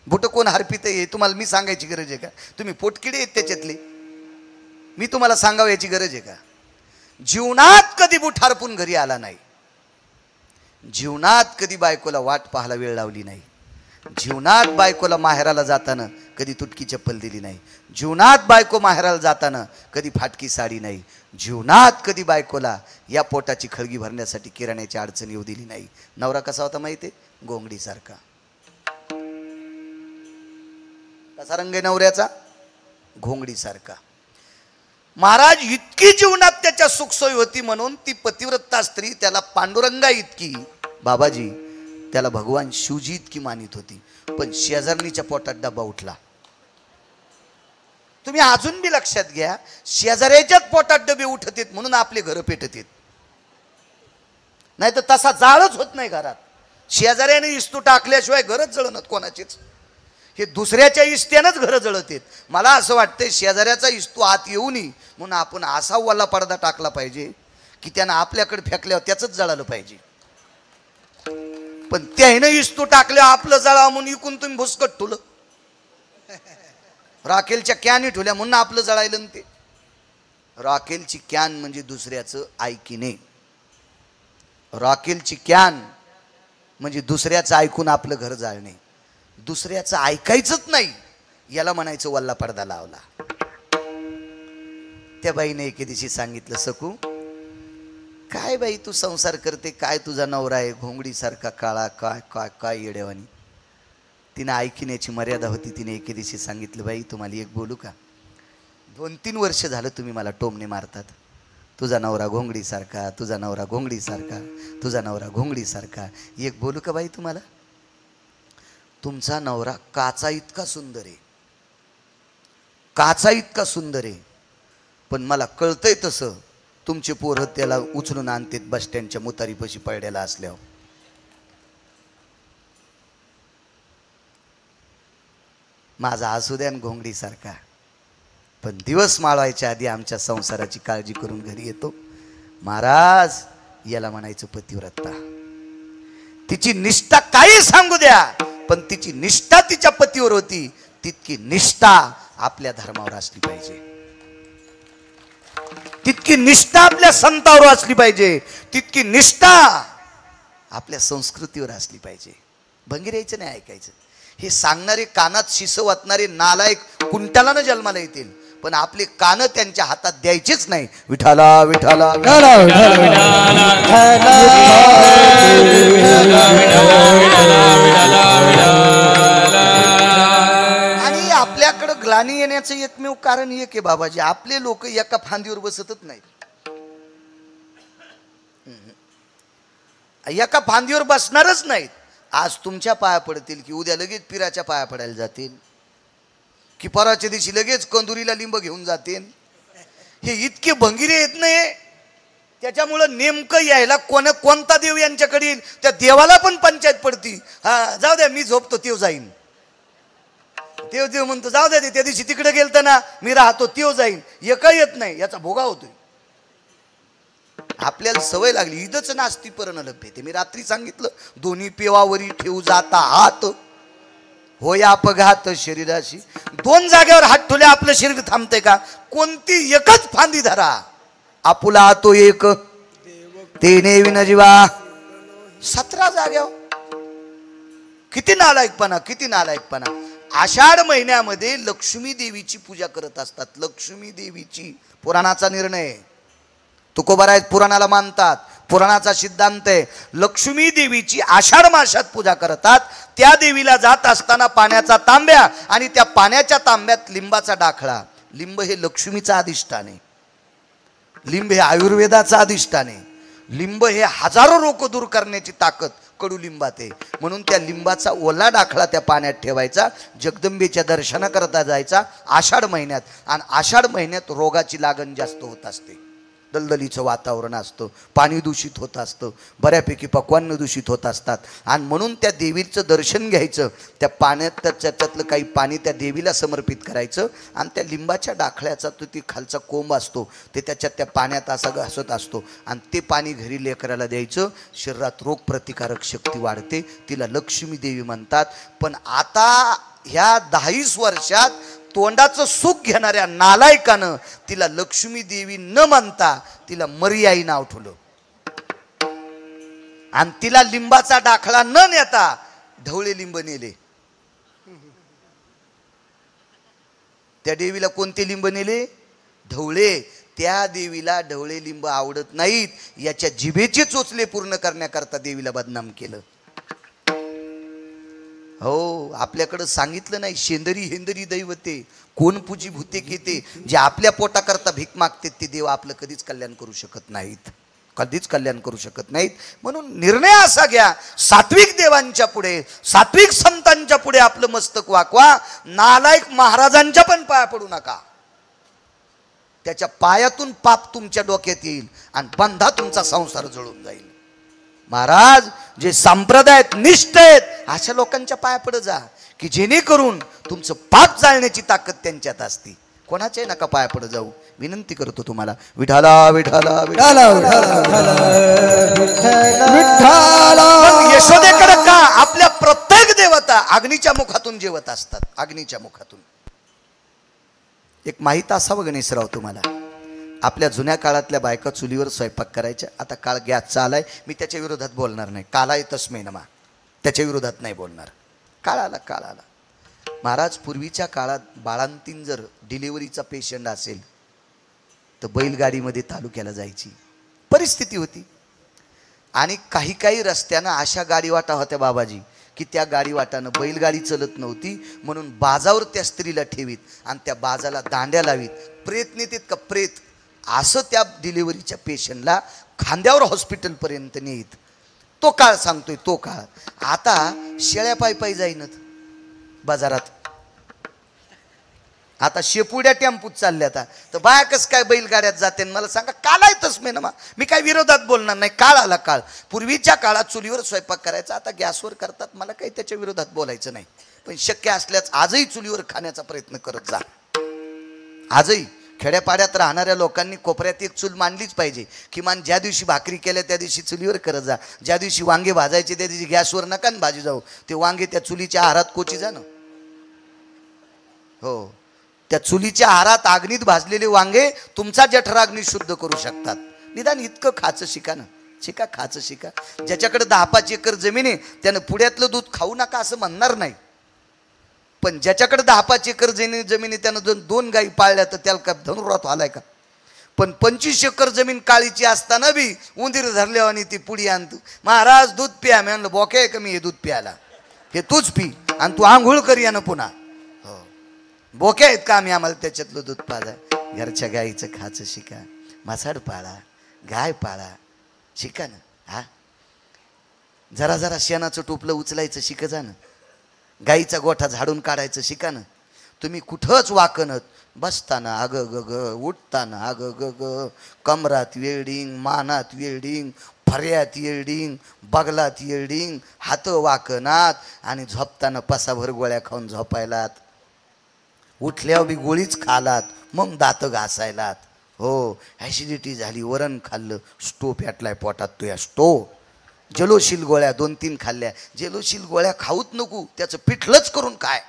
बूट कोण हरपित हे तुम्हाला मी सांगायची गरज आहे का? तुम्ही पोटकिडे आहेत त्याच्यातले, मी तुम्हाला सांगावं याची गरज आहे का? जीवनात कधी बूट हरपून घरी आला नाही, जीवनात कधी बायकोला वाट पाहायला वेळ लावली नाही, जीवनात बायकोला माहेराला जाताना कधी तुटकी चप्पल दिली नाही, जीवनात बायको माहेराला जाताना कधी फाटकी साडी नाही, जीवनात कधी बायकोला या पोटाची खळगी भरण्यासाठी किराण्याची अडचण येऊ दिली नाही. नवरा कसा होता माहिती? घोंगडीसारखा. कसा रंग आहे नवऱ्याचा? घोंगडीसारखा. महाराज इतकी जीवनात त्याच्या सुखसोयी होती म्हणून ती पतिव्रता स्त्री त्याला पांडुरंगा इतकी, बाबाजी त्याला भगवान शिवजी इतकी मानित होती. पण शेजारणीच्या पोटात डबा उठला. तुम्ही अजून बी लक्षात घ्या, शेजाऱ्याच्याच पोटात डबे उठत आहेत म्हणून आपले घर पेटत आहेत, नाही तर तसा जाळच होत नाही घरात. शेजाऱ्याने इस्तू टाकल्याशिवाय घरच जळणत कोणाचीच. हे दुसऱ्याच्या इस्त्यानंच घरं जळत आहेत. मला असं वाटतंय शेजाऱ्याचा इस्तू आत येऊ नये म्हणून आपण असा वाला पडदा टाकला पाहिजे की त्यानं आपल्याकडे फेकल्यावर त्याचंच जळालं पाहिजे. पण त्यानं इस्तू टाकल्यावर आपलं जळावं म्हणून इकून तुम्ही भुसकट ठुलं, राखेलच्या कॅनी ठेवल्या म्हणून आपलं जळायलं. ते राखेलची कॅन म्हणजे दुसऱ्याचं ऐकिने, राखेलची कॅन म्हणजे दुसऱ्याचं ऐकून आपलं घर जाळणे. दुसऱ्याचं ऐकायचंच नाही याला म्हणायचं वल्ला पडदा लावला. त्या बाईने एके दिवशी सांगितलं, सकू काय बाई तू संसार करते, काय तुझा नवरा आहे घोंगडीसारखा काळा, काय काय काय येड्यावानी. तिने ऐकण्याची मर्यादा होती. तिने एके दिवशी सांगितलं, बाई तुम्हाला एक बोलू का, 2-3 वर्ष झालं तुम्ही मला टोमणे मारतात, तुझा नवरा घोंगडीसारखा, तुझा नवरा घोंगडीसारखा, तुझा नवरा घोंगडीसारखा. एक बोलू का बाई तुम्हाला, तुमचा नवरा काचा इतका सुंदर आहे, काचा इतका सुंदर आहे, पण मला कळतंय तसं तुमचे पोरं त्याला उचलून आणतात बस स्टँडच्या मुतारीपाशी पडलेला असल्यावर. माझा असू द्या घोंगडीसारखा, पण दिवस माळवायच्या आधी आमच्या संसाराची काळजी करून घरी येतो. महाराज याला म्हणायचं पतिव्रता. तिची निष्ठा काही सांगू द्या, पण तिची निष्ठा तिच्या पतीवर होती, तितकी निष्ठा आपल्या धर्मावर असली पाहिजे, तितकी निष्ठा आपल्या संतावर असली पाहिजे, तितकी निष्ठा आपल्या संस्कृतीवर असली पाहिजे. भंगीर यायचं नाही ऐकायचं. हे सांगणारे कानात शिस वाटणारे नालायक कुंटालानं जन्माला येतील, पण आपले कान त्यांच्या हातात द्यायचेच नाही. विठाला विठाला आणि आपल्याकडं ग्लानी येण्याचं एकमेव कारण एक आहे बाबाजी, आपले लोक एका फांदीवर बसतच नाहीत. एका फांदीवर बसणारच नाहीत. आज तुमच्या पाया पडतील की उद्या लगेच पिराच्या पाया पडायला जातील, की परवाच्या दिवशी लगेच कंदुरीला लिंब घेऊन जातील. हे इतके भंगिरे येत नाही. त्याच्यामुळं नेमकं यायला कोणता देव यांच्याकडे येईल त्या देवाला पण पंचायत पडती. हा जाऊ द्या मी झोपतो तेव जाईन, तेव देव म्हणतो जाऊ द्या त्या दिवशी तिकडे गेलतं ना मी राहतो तेव जाईन. एकही येत नाही, याचा भोगा होतोय. आपल्याला सवय लागली. इथंच नास्ती परण लभ्यते. मी रात्री सांगितलं, दोन्ही पेवावरी ठेवू जाता हात होय अपघात शरीराशी. 2 जागेवर हात ठेवले आपलं शरीर थांबते का? कोणती एकच फांदी धरा. आपुला तो एक तेने विन जीवा. 17 जागेवर. किती नालायकपणा, किती नालायकपणा. आषाढ महिन्यामध्ये लक्ष्मी देवीची पूजा करत असतात. लक्ष्मी देवीची पुराणाचा निर्णय. तुकोबाराय पुराणाला मानतात. पुराणाचा सिद्धांत आहे. लक्ष्मी देवीची आषाढ मासात पूजा करतात. त्या देवीला जात असताना पाण्याचा तांब्या आणि त्या पाण्याच्या तांब्यात लिंबाचा डाखळा. लिंब हे लक्ष्मीचं अधिष्ठान आहे. लिंब हे आयुर्वेदाचं अधिष्ठान आहे. लिंब हे हजारो रोग दूर करण्याची ताकद कडुलिंबात आहे. म्हणून त्या लिंबाचा ओला डाखळा त्या पाण्यात ठेवायचा. जगदंबेच्या दर्शनाकरता जायचा आषाढ महिन्यात. आणि आषाढ महिन्यात रोगाची लागण जास्त होत असते. दलदलीचं वातावरण असतं, पाणी दूषित होत असतं, बऱ्यापैकी पक्वान्न दूषित होत असतात. आणि म्हणून त्या देवीचं दर्शन घ्यायचं. त्या पाण्यात त्याच्यातलं काही पाणी त्या देवीला समर्पित करायचं. आणि त्या लिंबाच्या डाखळ्याचा तो ती खालचा कोंब असतो ते त्याच्यात त्या पाण्यात असा घासत असतो. आणि ते पाणी घरी लेकराला द्यायचं. शरीरात रोगप्रतिकारक शक्ती वाढते. तिला लक्ष्मी देवी म्हणतात. पण आता ह्या 10-20 वर्षात तोंडाचं सुख घेणाऱ्या नालायकानं तिला लक्ष्मी देवी न म्हणता तिला मर्याई नाव ठेवलं. आणि तिला लिंबाचा डाखळा न नेता ढवळे लिंब नेले. त्या देवीला कोणते लिंब नेले? ढवळे. त्या देवीला ढवळे लिंब आवडत नाहीत. याच्या जिभेचे चोचले पूर्ण करण्याकरता देवीला बदनाम केलं. हो, आपल्याकडं सांगितलं नाही, शेंदरी हेंदरी दैवते कोण पूजी भूते घेते. जे आपल्या पोटाकरता भीक मागते ते देव आपलं कधीच कल्याण करू शकत नाहीत, कधीच कल्याण करू शकत नाहीत. म्हणून निर्णय असा घ्या, सात्विक देवांच्या पुढे, सात्विक संतांच्या पुढे आपलं मस्तक वाकवा. नालायक महाराजांच्या पण पाया पडू नका. त्याच्या पायातून पाप तुमच्या डोक्यात येईल आणि बंधा तुमचा संसार जळून जाईल. महाराज जे संप्रदायात निष्ठ आहेत अशा लोकांच्या पाया पडत जा, की जेणेकरून तुमचं पाप जाळण्याची ताकद त्यांच्यात असते. कोणाचे नका पाया पडत जाऊ, विनंती करतो तुम्हाला. विठाला विठाला विठाला विठाला. यशोदेकडे का आपल्या प्रत्येक देवता अग्नीच्या मुखातून जेवत असतात, अग्नीच्या मुखातून. एक माहीत असावं गणेशराव तुम्हाला, आपल्या जुन्या काळातल्या बायका चुलीवर स्वयंपाक करायच्या. आता काळ गॅसचा आलाय, मी त्याच्या विरोधात बोलणार नाही. काला येतच नमा, त्याच्या विरोधात नाही बोलणार. काळ आला, काळ आला. महाराज पूर्वीच्या काळात बाळांतीन जर डिलिव्हरीचा पेशंट असेल तर बैलगाडीमध्ये तालुक्याला जायची परिस्थिती होती. आणि काही काही रस्त्यानं अशा गाडीवाटा होत्या बाबाजी, की त्या गाडीवाटानं बैलगाडी चलत नव्हती, म्हणून बाजावर त्या स्त्रीला ठेवीत आणि त्या बाजाला दांड्या लावीत. प्रेत नेतात का प्रेत, असं त्या डिलिव्हरीच्या पेशंटला खांद्यावर हॉस्पिटलपर्यंत नेत. तो काळ सांगतोय, तो काळ. आता शेळ्या पायी पायी जाईनत बाजारात. आता शेपुड्या टेम्पूत चालल्या. आता तर बाया कस काय बैलगाड्यात जाते मला सांगा. काल येतच नमा, मी काय विरोधात बोलणार नाही. काळ आला, काळ. पूर्वीच्या काळात चुलीवर स्वयंपाक करायचा, आता गॅसवर करतात. मला काही त्याच्या विरोधात बोलायचं नाही, पण शक्य असल्यास आजही चुलीवर खाण्याचा प्रयत्न करत जा. आजही खेड्यापाड्यात राहणाऱ्या लोकांनी कोपऱ्यात एक चूल मांडलीच पाहिजे. किमान ज्या दिवशी भाकरी केल्या त्या दिवशी चुलीवर करत जा. ज्या दिवशी वांगे भाजायचे त्या दिवशी गॅसवर नका न भाजी जाऊ. ते वांगे त्या चुलीच्या आहारात कोची जा ना. हो, त्या चुलीच्या आहारात अग्नीत भाजलेले वांगे तुमचा जठराग्नी शुद्ध करू शकतात. निदान इतकं खाचं शिका ना, शिका, खाचं शिका. ज्याच्याकडे 10-5 एकर जमीन आहे त्यानं पुढ्यातलं दूध खाऊ नका असं म्हणणार नाही, पण ज्याच्याकडे 10-5 एकर जमीन आहे त्यानं 2 गायी पाळल्या तर त्याला का धनुरात आलाय का. पण 25 एकर जमीन काळीची असताना बी उंदीर धरल्यावर आणि ती पुडी आणतो. महाराज दूध प्या. मी म्हणलं बोके आहे का मी हे दूध प्यायला, हे तूच पी आणि तू आंघोळ कर या ना पुन्हा. हो, बोके आहेत का आम्ही आम्हाला त्याच्यातलं दूध पाजा. घरच्या गाईचं खाचं शिका, म्हसाड पाळा, गाय पाळा, शिका ना. हा, जरा जरा शेणाचं टोपलं उचलायचं शिका जा ना. गाईचा गोठा झाडून काढायचं शिका ना. तुम्ही कुठंच वाकणत बसताना अग ग ग, उठताना अग ग ग, कमरात वेल्डिंग, मानात वेल्डिंग, फर्यात वेल्डिंग, बगलात वेल्डिंग, हात वाकणात आणि झोपताना पसाभर गोळ्या खाऊन झोपायलात. उठल्यावर बी गोळीच खालात, मग दात घासायलात. हो, ॲसिडिटी झाली, वरण खाल्लं, स्टो पेटलाय पोटात. तो या स्टो जलोशील गोळ्या 2-3 खाल्ल्या. जलोशील गोळ्या खाऊच नको, त्याचं पिठलंच करून काय.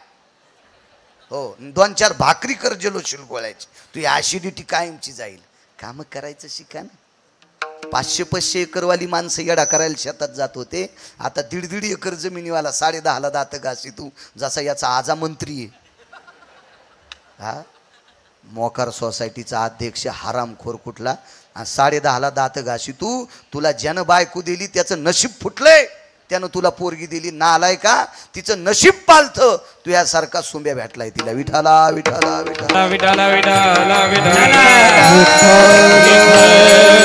हो, 2-4 भाकरी कर जलोशील गोळ्याची, तू ॲसिडिटी कायमची जाईल. कामं करायचं शिका ना. 500-500 एकरवाली माणसं येडा करायला शेतात जात होते. आता 1.5 एकर जमिनीवाला 10.5ला दात घासी तू, जसा याचा आजा मंत्री आहे. हा, मोकार सोसायटीचा अध्यक्ष हरामखोर कुठला, 10.5ला दात घाशी तू. तुला ज्यानं बायको दिली त्याचं नशीब फुटलंय, त्यानं तुला पोरगी दिली. ना आलाय का, तिचं नशीब पालथं. तू यासारखा सुंब्या भेटलाय तिला. विठाला विठाला विठाला विठाला विठाला विठाला.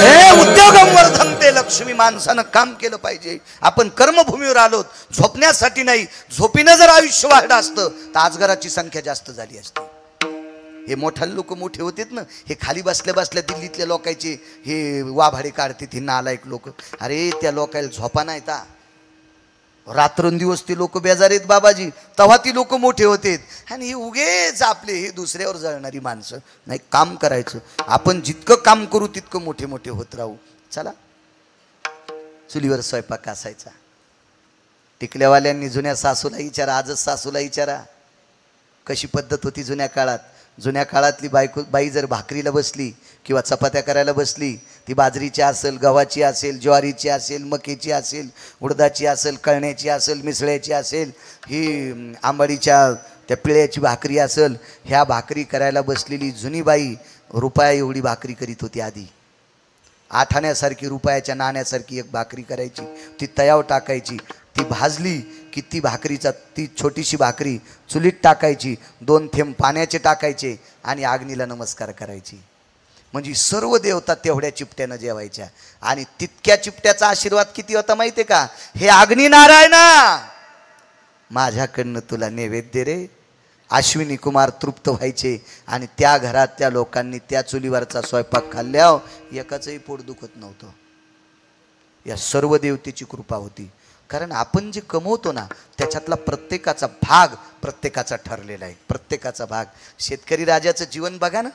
हे उद्योगांवर धमते लक्ष्मी. माणसानं काम केलं पाहिजे. आपण कर्मभूमीवर आलोत झोपण्यासाठी नाही. झोपीनं जर आयुष्य वाढलं असतं तर आजगराची संख्या जास्त झाली असती. हे मोठा लोक मोठे होतेत ना, हे खाली बसल्या बसल्या दिल्लीतल्या लोकांचे हे वाभाडे काढते हे नालायक लोक. अरे त्या लोकांना झोपा नाही ता, रात्रंदिवस ते लोक बेजार आहेत बाबाजी. तेव्हा ती लोक मोठे होतेत. आणि हे उगेच आपले हे दुसऱ्यावर जळणारी माणसं. नाही, काम करायचं. आपण जितकं काम करू तितकं मोठे मोठे होत राहू. चला, चुलीवर स्वयंपाक असायचा. टिकल्यावाल्यांनी जुन्या सासूला विचारा, आजच सासूला विचारा कशी पद्धत होती जुन्या काळात. जुन्या काळातली बाई जर भाकरीला बसली किंवा चपात्या करायला बसली, ती बाजरीची असेल, गव्हाची असेल, ज्वारीची असेल, मकेची असेल, उडदाची असेल, कळण्याची असेल, मिसळ्याची असेल, ही आंबाडीच्या त्या पिळ्याची भाकरी असेल, ह्या भाकरी करायला बसलेली जुनी बाई रुपया एवढी भाकरी करीत होती. आधी 8 आण्यासारखी रुपयाच्या नाण्यासारखी एक भाकरी करायची, ती तयावर टाकायची. ती भाजली की ती छोटीशी भाकरी चुलीत टाकायची, 2 थेंब पाण्याचे टाकायचे आणि अग्नीला नमस्कार करायची. म्हणजे सर्व देवता तेवढ्या चिपट्यानं जेवायच्या. आणि तितक्या चिपट्याचा आशीर्वाद किती होता माहिती आहे का? हे अग्नी नारायणा, माझ्याकडनं तुला नैवेद्य रे. अश्विनी कुमार तृप्त व्हायचे आणि त्या घरातल्या लोकांनी त्या चुलीवरचा स्वयंपाक खाल्ल्यावर एकाचंही पोट दुखत नव्हतं. या सर्व देवतेची कृपा होती. कारण आपण जे कमवतो ना त्याच्यातला प्रत्येकाचा भाग प्रत्येकाचा ठरलेला आहे. प्रत्येकाचा भाग. शेतकरी राजाचं जीवन बघा ना,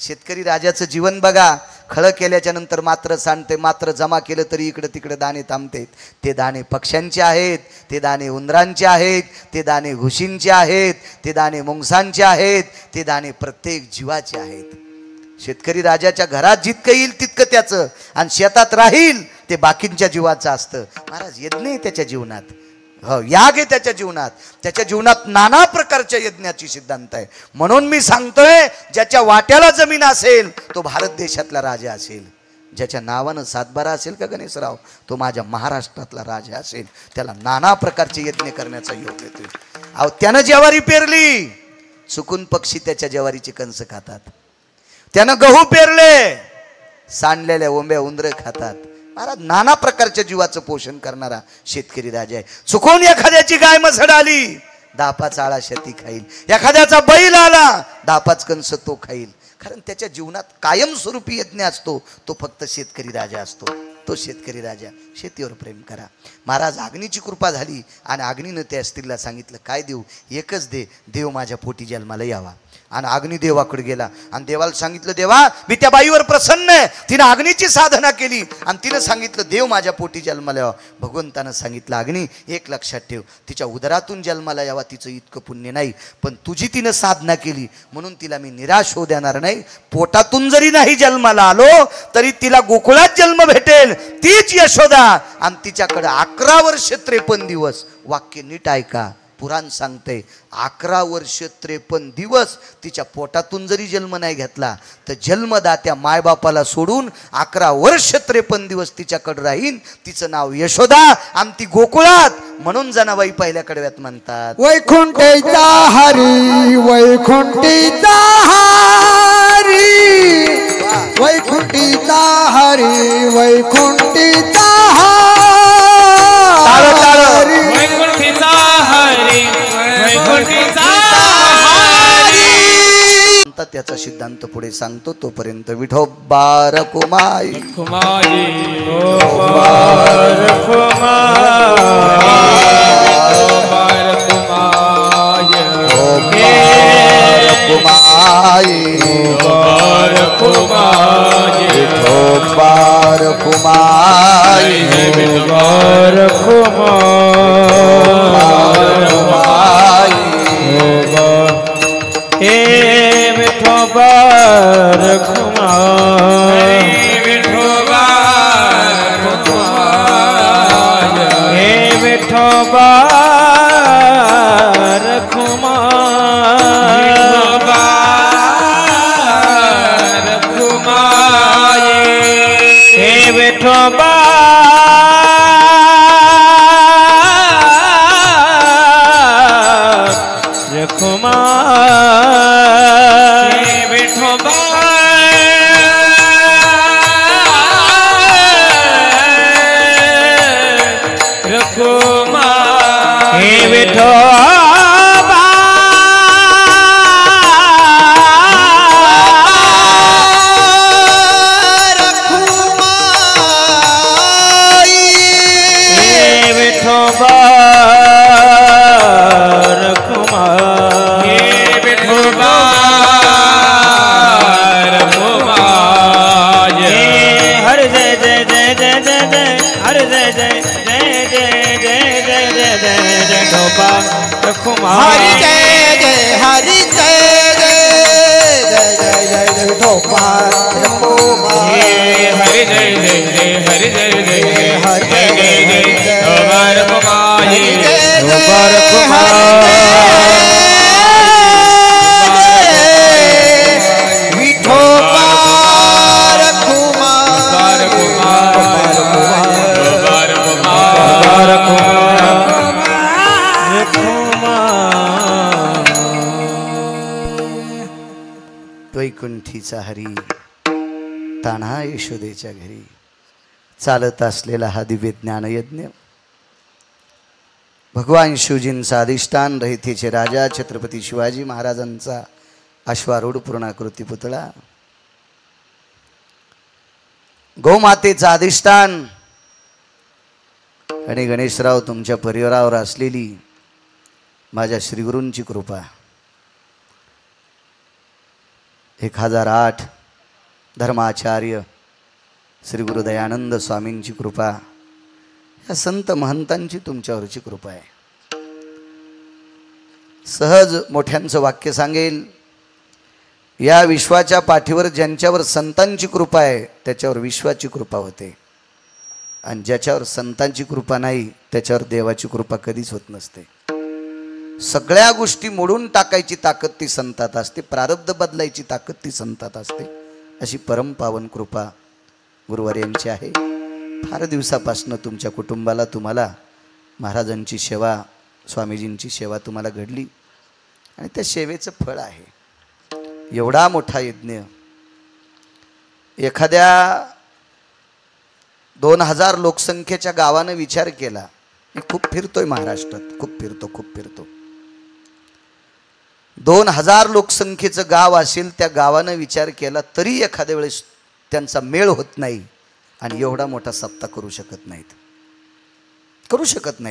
शेतकरी राजाचं जीवन बघा. खळं केल्याच्या नंतर मात्र सांडते, मात्र जमा केलं तरी इकडे तिकडे दाणे थांबतेत. ते दाणे पक्ष्यांचे आहेत, ते दाणे उंदरांचे आहेत, ते दाणे घुशींचे आहेत, ते दाणे मुंगसांचे आहेत, ते दाणे प्रत्येक जीवाचे आहेत. शेतकरी राजाच्या घरात जितकं येईल तितकं त्याचं, आणि शेतात राहील ते बाकींच्या जीवाचं असतं. महाराज यज्ञ आहे त्याच्या जीवनात, हो याग आहे त्याच्या जीवनात. त्याच्या जीवनात नाना प्रकारच्या यज्ञाची सिद्धांत आहे. म्हणून मी सांगतोय, ज्याच्या वाट्याला जमीन असेल तो भारत देशातला राजा असेल. ज्याच्या नावानं सातबारा असेल का गणेशराव, तो माझ्या महाराष्ट्रातला राजा असेल. त्याला नाना प्रकारचे यज्ञ करण्याचा योग येतोय. अहो त्यानं ज्वारी पेरली, चुकून पक्षी त्याच्या ज्वारीचे कंस खातात. त्यानं गहू पेरले, सांडलेल्या ओंब्या उंदरं खातात. महाराज नाना प्रकारच्या जीवाचं पोषण करणारा शेतकरी राजा आहे. चुकून एखाद्याची गाय मसड आली, 10-5 आळा शेती खाईल. एखाद्याचा बैल आला, 10-5 कंस तो खाईल. कारण त्याच्या जीवनात कायमस्वरूपी यज्ञ असतो. तो फक्त शेतकरी राजा असतो. तो शेतकरी राजा. शेतीवर प्रेम करा. महाराज अग्नीची कृपा झाली आणि अग्नीनं त्या स्त्रीला सांगितलं, काय देऊ? एकच दे, देव माझ्या पोटी जन्माला यावा. आणि अग्नी देवाकडे गेला आणि देवाला सांगितलं, देवा मी त्या बाईवर प्रसन्न आहे. तिनं अग्नीची साधना केली आणि तिनं सांगितलं, देव माझ्या पोटी जन्माला यावा. भगवंतानं सांगितलं, अग्नी एक लक्षात ठेव, तिच्या उदरातून जन्माला यावा तिचं इतकं पुण्य नाही, पण तुझी तिनं साधना केली म्हणून तिला मी निराश होऊ देणार नाही. पोटातून जरी नाही जन्माला आलो तरी तिला गोकुळात जन्म भेटेल. तीच यशोदा. आणि तिच्याकडे 11 वर्ष 53 दिवस. वाक्य नीट ऐका, पुराण सांगते 11 वर्ष 53 दिवस तिच्या पोटातून जरी जन्म नाही घेतला तर जन्मदात्या मायबापाला सोडून 11 वर्ष 53 दिवस तिच्याकडे राहीन. तिचं नाव यशोदा आणि ती गोकुळात. म्हणून जनाबाई पहिल्या कडव्यात म्हणतात, वैकुंठीचा हरी, वैकुंठीचा हरी, वैकुंठीचा हरी, वैकुंठीचा हरी, वैकुंठीचा हरी, वैकुंठीचा आता त्याचा सिद्धांत पुढे सांगतो. तोपर्यंत विठोबा रखुमाई, कुमारी हरि जय जय, हरि जय जय, जय जय जय जय विठोबा रखुमाई, हरि जय जय जय, हरि जय जय जय, हरि जय जय जय विठोबा रखुमाई, विठोबा रखुमाई, रखुमाई, वैकुंठीचा हरी तान्हा यशोदेच्या घरी चालत असलेला हा दिव्य ज्ञान यज्ञ भगवान शिवजींचा अधिष्ठान रहितेचे राजा छत्रपती शिवाजी महाराजांचा अश्वारूढ पूर्णाकृती पुतळा गौमातेचा अधिष्ठान आणि गणेशराव तुमच्या परिवारावर असलेली माझ्या श्रीगुरूंची कृपा 1008 धर्माचार्य श्री गुरु दयानंद स्वामींची कृपा या संत महंतांची तुमच्यावरची कृपा आहे। सहज मोठ्यांचं वाक्य सांगेल, या विश्वाच्या पाठीवर ज्यांच्यावर संतांची कृपा आहे त्याच्यावर विश्वाची कृपा होते आणि ज्याच्यावर संतांची कृपा नाही त्याच्यावर देवाची कृपा कधीच होत नसते। सगळ्या गोष्टी मोडून टाकायची ताकद ती संतात असते, प्रारब्ध बदलायची ताकद ती संतात असते। अशी परमपावन कृपा गुरुवार्यांची आहे। फार दिवसापासून तुमच्या कुटुंबाला तुम्हाला महाराजांची सेवा स्वामीजींची सेवा तुम्हाला घडली आणि त्या सेवेचं फळ आहे। एवढा मोठा यज्ञ एखाद्या 2000 लोकसंख्येच्या गावानं विचार केला, मी खूप फिरतोय महाराष्ट्रात, खूप फिरतो 2000 लोकसंख्येचं गाव असेल त्या गावानं विचार केला तरी एखाद्या वेळेस त्यांचा मेळ होत नाही आणि एवढा मोठा सप्ताह करू शकत नाहीत।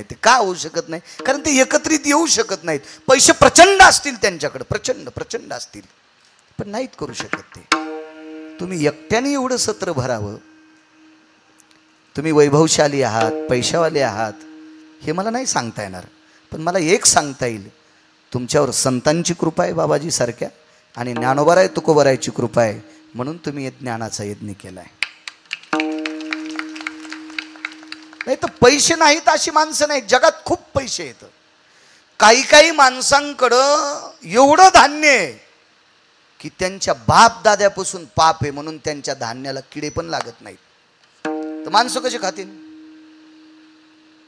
ते का होऊ शकत नाही? कारण ते एकत्रित येऊ शकत नाहीत। पैसे प्रचंड असतील त्यांच्याकडे, प्रचंड असतील, पण नाहीत करू शकत ते। तुम्ही एकट्याने एवढं सत्र भरावं, तुम्ही वैभवशाली आहात, पैशावाले आहात हे मला नाही सांगता येणार, पण मला एक सांगता येईल, तुमच्यावर संतांची कृपा आहे बाबाजी सारख्या आणि ज्ञानोबाराय तुकोबारायची कृपा आहे म्हणून तुम्ही ज्ञानाचा यज्ञ केलाय। नाही तर पैसे नाहीत अशी माणसं नाहीत जगात, खूप पैसे आहेत। काही माणसांकडं एवढं धान्य आहे की त्यांच्या बाप दाद्यापासून पाप आहे म्हणून त्यांच्या धान्याला किडे पण लागत नाहीत, तर माणसं कशी खातील?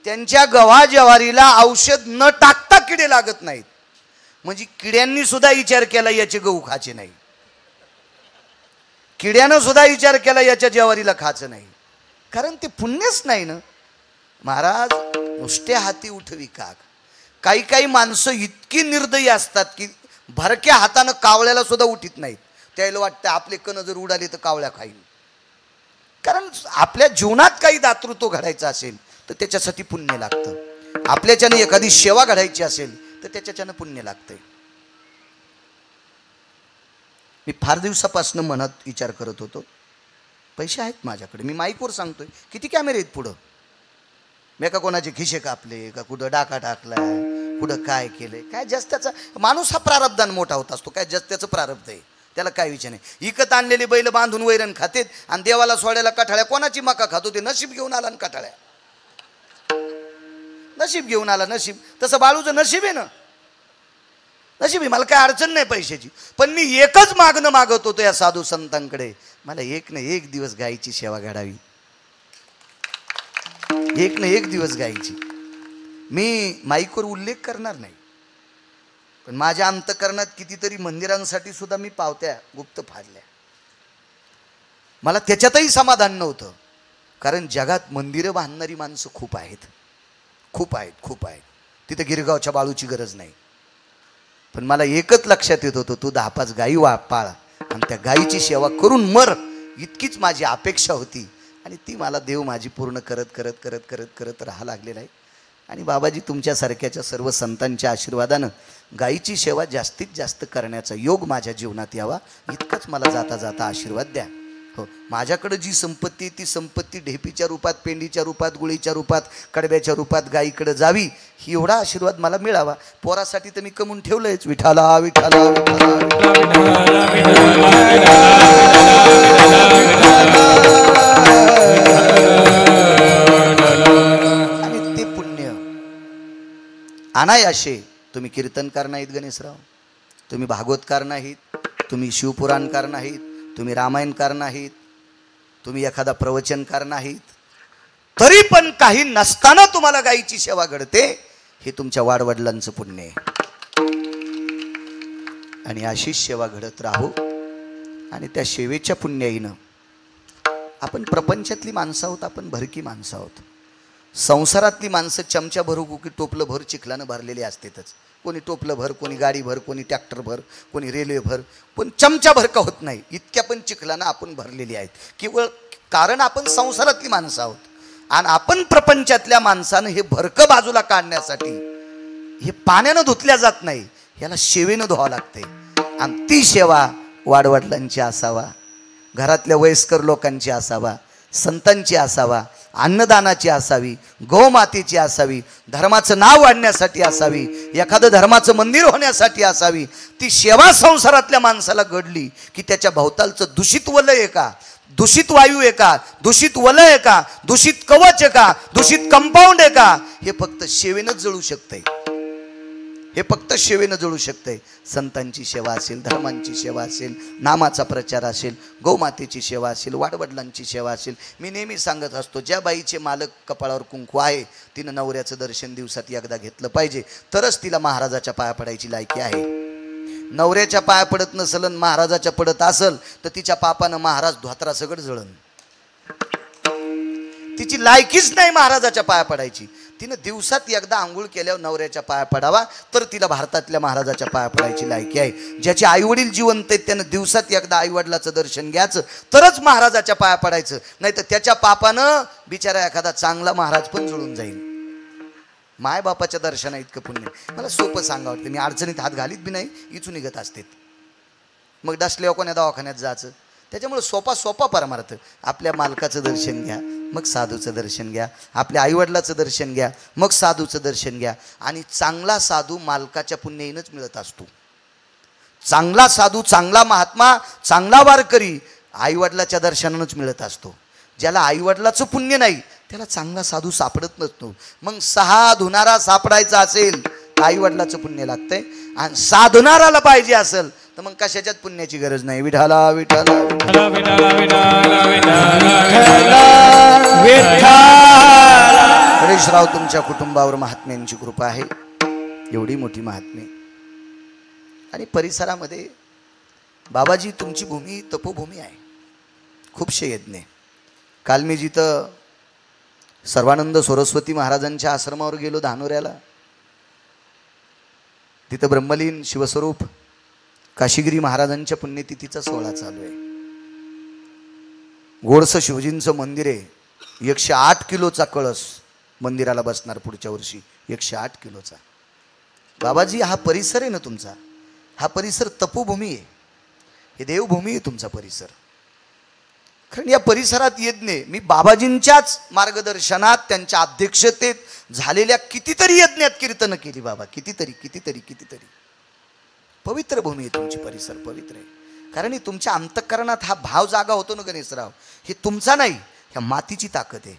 त्यांच्या गव्हा ज्वारीला औषध न टाकता किडे लागत नाहीत, म्हणजे किड्यांनी सुद्धा विचार केला याचे गहू खायचे नाही, किड्यानं सुद्धा विचार केला याच्या ज्वारीला खायचं नाही, कारण ते पुण्यच नाही ना। महाराज नुसत्या हाती उठवी काग। काही माणसं इतकी निर्दयी असतात की भरक्या हातानं कावळ्याला सुद्धा उठीत नाहीत, त्याला वाटतं आपले कण जर उडाले तर कावळ्या खाईल। कारण आपल्या जीवनात काही दातृत्व घडायचं असेल तर त्याच्यासाठी पुण्य लागतं, आपल्याच्याने एखादी सेवा घडायची असेल तर त्याच्याच्यानं पुण्य लागतंय। मी फार दिवसापासून मनात विचार करत होतो, पैसे आहेत माझ्याकडे, मी माईकवर सांगतोय, किती कॅमेरे आहेत पुढं, मी का कोणाचे खिशे कापले का, कुठं डाका टाकलाय, कुठं काय केलंय, काय जस्ट त्याचा माणूस हा प्रारब्धान मोठा होत असतो, काय जस्ट त्याचं प्रारब्ध आहे, त्याला काय विचार नाही। इकत आणलेली बैल बांधून वैरण खातेत आणि देवाला सोडायला कठाळ्या, कोणाची मका खातो ते नशीब घेऊन आला आणि कठाळ्या, नशीब घेऊन आला, नशीब तसं बाळूचं नशीब आहे ना, नशीब आहे, मला काय अडचण नाही पैशाची, पण मी एकच मागणं मागत होतो या साधू संतांकडे, मला एक ना एक दिवस गायीची सेवा घडावी, एक ना एक दिवस गायीची। मी माईकवर उल्लेख करणार नाही, पण माझ्या अंतकरणात कितीतरी मंदिरांसाठी सुद्धा मी पावत्या गुप्त फाडल्या, मला त्याच्यातही समाधान नव्हतं, कारण जगात मंदिरं बांधणारी माणसं खूप आहेत, तिथे गिरगावच्या बाळूची गरज नाही, पण मला एकच लक्षात येत होतं, तू 10-5 गायी पाळ आणि त्या गायीची सेवा करून मर, इतकीच माझी अपेक्षा होती आणि ती मला देव माझी पूर्ण करत राहा लागलेला आहे। आणि बाबाजी तुमच्यासारख्याच्या सर्व संतांच्या आशीर्वादानं गायीची सेवा जास्तीत जास्त करण्याचा योग माझ्या जीवनात यावा, इतकंच मला जाता जाता आशीर्वाद द्या। हो, माझ्याकडे जी संपत्ती ती संपत्ती ढेपीच्या रूपात, पेंडीच्या रूपात, गुळीच्या रूपात, कडब्याच्या रूपात गायीकडे जावी, ही एवढा आशीर्वाद मला मिळावा। पोरासाठी तर मी कमवून ठेवलंयच, विठाला विठाला आणि ते पुण्य अनायाशे तुम्ही कीर्तनकार नाहीत गणेशराव, तुम्ही भागवतकार नाहीत, तुम्ही शिवपुराणकार नाहीत, तुम्ही रामायणकार नाहीत, तुम्ही एखादा प्रवचनकार नाहीत, तरी पण काही नसताना तुम्हाला गायीची सेवा घडते, हे तुमच्या वाडवडिलांचं पुण्य आहे। आणि अशीच सेवा घडत राहो आणि त्या सेवेच्या पुण्याईनं आपण प्रपंचातली माणसं आहोत, आपण भरकी माणसं आहोत. संसारातली माणसं चमचा भरू की टोपलं भर चिखलानं भरलेली असतेच. कोणी टोपलं भर, कोणी गाडी भर, कोणी ट्रॅक्टर भर, कोणी रेल्वे भर, पण चमचा भर का होत नाही. इतक्या पण चिखलानं आपण भरलेली आहेत. केवळ कारण आपण संसारातली माणसं आहोत. आणि आपण प्रपंचातल्या माणसानं हे भरकं बाजूला काढण्यासाठी हे पाण्यानं धुतल्या जात नाही, याला सेवेनं धुवावं लागते. आणि ती सेवा वाडवडिलांची असावा, घरातल्या वयस्कर लोकांची असावा, संतांची असावा, अन्नदानाची असावी, गोमातेची असावी, धर्माचं नाव वाढण्यासाठी असावी, एखादं धर्माचं मंदिर होण्यासाठी असावी. ती सेवा संसारातल्या माणसाला घडली की त्याच्या भोवतालचं दूषित वलय आहे का, दूषित वायू आहे का, दूषित वलय आहे का, दूषित कवच आहे का, दूषित कंपाऊंड आहे का, हे फक्त सेवेनंच जळू शकतंय. हे फक्त सेवेनं जळू शकतंय. संतांची सेवा असेल, धर्मांची सेवा असेल, नामाचा प्रचार असेल, गौमातेची सेवा असेल, वाडवडिलांची सेवा असेल. मी नेहमी सांगत असतो, ज्या बाईचे मालक कपाळावर कुंकू आहे तिनं नवऱ्याचं दर्शन दिवसात एकदा घेतलं पाहिजे, तरच तिला महाराजाच्या पाया पडायची लायकी आहे. नवऱ्याच्या पाया पडत नसल, महाराजाच्या पडत असल तर तिच्या पापानं महाराज धोत्रा सगळं जळण. तिची लायकीच नाही महाराजाच्या पाया पडायची. तिनं दिवसात एकदा आंघोळ केल्यावर नवऱ्याच्या पाया पडावा, तर तिला भारतातल्या महाराजाच्या पाया पडायची लायकी आहे. ज्याचे आईवडील जिवंत आहेत त्यानं दिवसात एकदा आईवडिलाचं दर्शन घ्यायचं, तरच महाराजाच्या पाया पडायचं. नाही तर त्याच्या पापानं बिचारा एखादा चांगला महाराज पण जुळून जाईल. मायबापाच्या दर्शना इतकं पुण्य. मला सोपं सांगा वाटतं, मी अडचणीत हात घालीत बी नाही, इचून निघत असते. मग डसल्यावर कोण्या दवाखान्यात जायचं. त्याच्यामुळे सोपा परमार्थ, आपल्या मालकाचं दर्शन घ्या, मग साधूचं दर्शन घ्या, आपल्या आईवडिलाचं दर्शन घ्या, मग साधूचं दर्शन घ्या. आणि चांगला साधू मालकाच्या पुण्याईनंच मिळत असतो. चांगला साधू, चांगला महात्मा, चांगला वारकरी आईवडिलाच्या दर्शनानंच मिळत असतो. ज्याला आईवडिलाचं पुण्य नाही त्याला चांगला साधू सापडत नसतो. मग सहा धुणारा सापडायचा असेल तर आईवडिलाचं पुण्य लागतंय, आणि साधणाराला पाहिजे असेल तर मग कशाच्याच पुण्याची गरज नाही. विठाला विठाला विठाला विठाला विठाला विठाला. हरेशराव, तुमच्या कुटुंबावर महात्म्यांची कृपा आहे, एवढी मोठी महात्मे. आणि परिसरामध्ये बाबाजी तुमची भूमी तपोभूमी आहे, खूपशे यज्ञ. काल मी जिथं सर्वानंद सरस्वती महाराजांच्या आश्रमावर गेलो धानोऱ्याला, तिथं ब्रह्मलीन शिवस्वरूप काशीगिरी महाराजांच्या पुण्यतिथीचा सोहळा चालू आहे. गोडसं शिवजींचं मंदिर आहे. 108 किलोचा कळस मंदिराला बसणार पुढच्या वर्षी, 108 किलोचा. बाबाजी, हा परिसर आहे ना तुमचा, हा परिसर तपोभूमी आहे, हे देवभूमी आहे तुमचा परिसर. कारण या परिसरात यज्ञ, मी बाबाजींच्याच मार्गदर्शनात त्यांच्या अध्यक्षतेत झालेल्या कितीतरी यज्ञात कीर्तन केली बाबा, कितीतरी कितीतरी कितीतरी. पवित्र भूमी आहे तुमची, परिसर पवित्र आहे. कारण ही तुमच्या अंतःकरणात हा भाव जागा होतो ना गणेशराव, हे तुमचा नाही, ह्या मातीची ताकद आहे.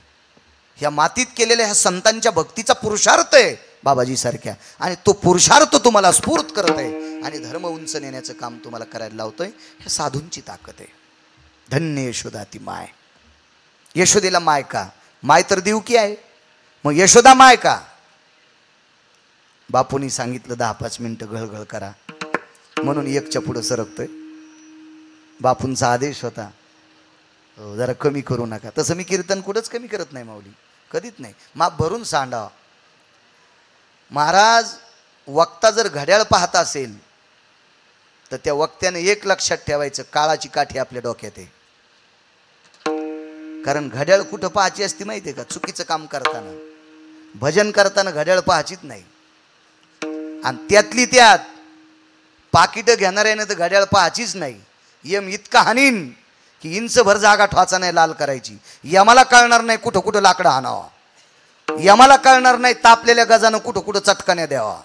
ह्या मातीत केलेल्या ह्या संतांच्या भक्तीचा पुरुषार्थ आहे बाबाजी सारख्या. आणि तो पुरुषार्थ तुम्हाला स्फूर्त करत आहे आणि धर्म उंच नेण्याचं काम तुम्हाला करायला लावतोय. ह्या साधूंची ताकद आहे. धन्य यशोदा ती माय. यशोदेला माय का? माय तर देवकी आहे, मग यशोदा माय का? बापूंनी सांगितलं 10-5 मिनिटं घळघळ करा, म्हणून एकच्या पुढं सरकतोय. बापूंचा आदेश होता, जरा कमी करू नका. तसं मी कीर्तन कुठंच कमी करत नाही माऊली, कधीच नाही. माप भरून सांडावा. महाराज, वक्ता जर घड्याळ पाहत असेल तर त्या वक्त्याने एक लक्षात ठेवायचं, काळाची काठी आपल्या डोक्यात आहे. कारण घड्याळ कुठं पाहायची असती माहिती आहे का? चुकीचं काम करताना, भजन करताना घड्याळ पाहायचीच नाही. आणि त्यातली त्यात पाकिटं घेणाऱ्याने तर घड्याळ पाहायचीच नाही. यम इतका हानीन की इंचभर जागा ठोचा नाही लाल करायची. यमाला कळणार नाही कुठं कुठं लाकडं हाणावा, यमाला कळणार नाही तापलेल्या गजानं कुठं कुठं चटकाने द्यावा.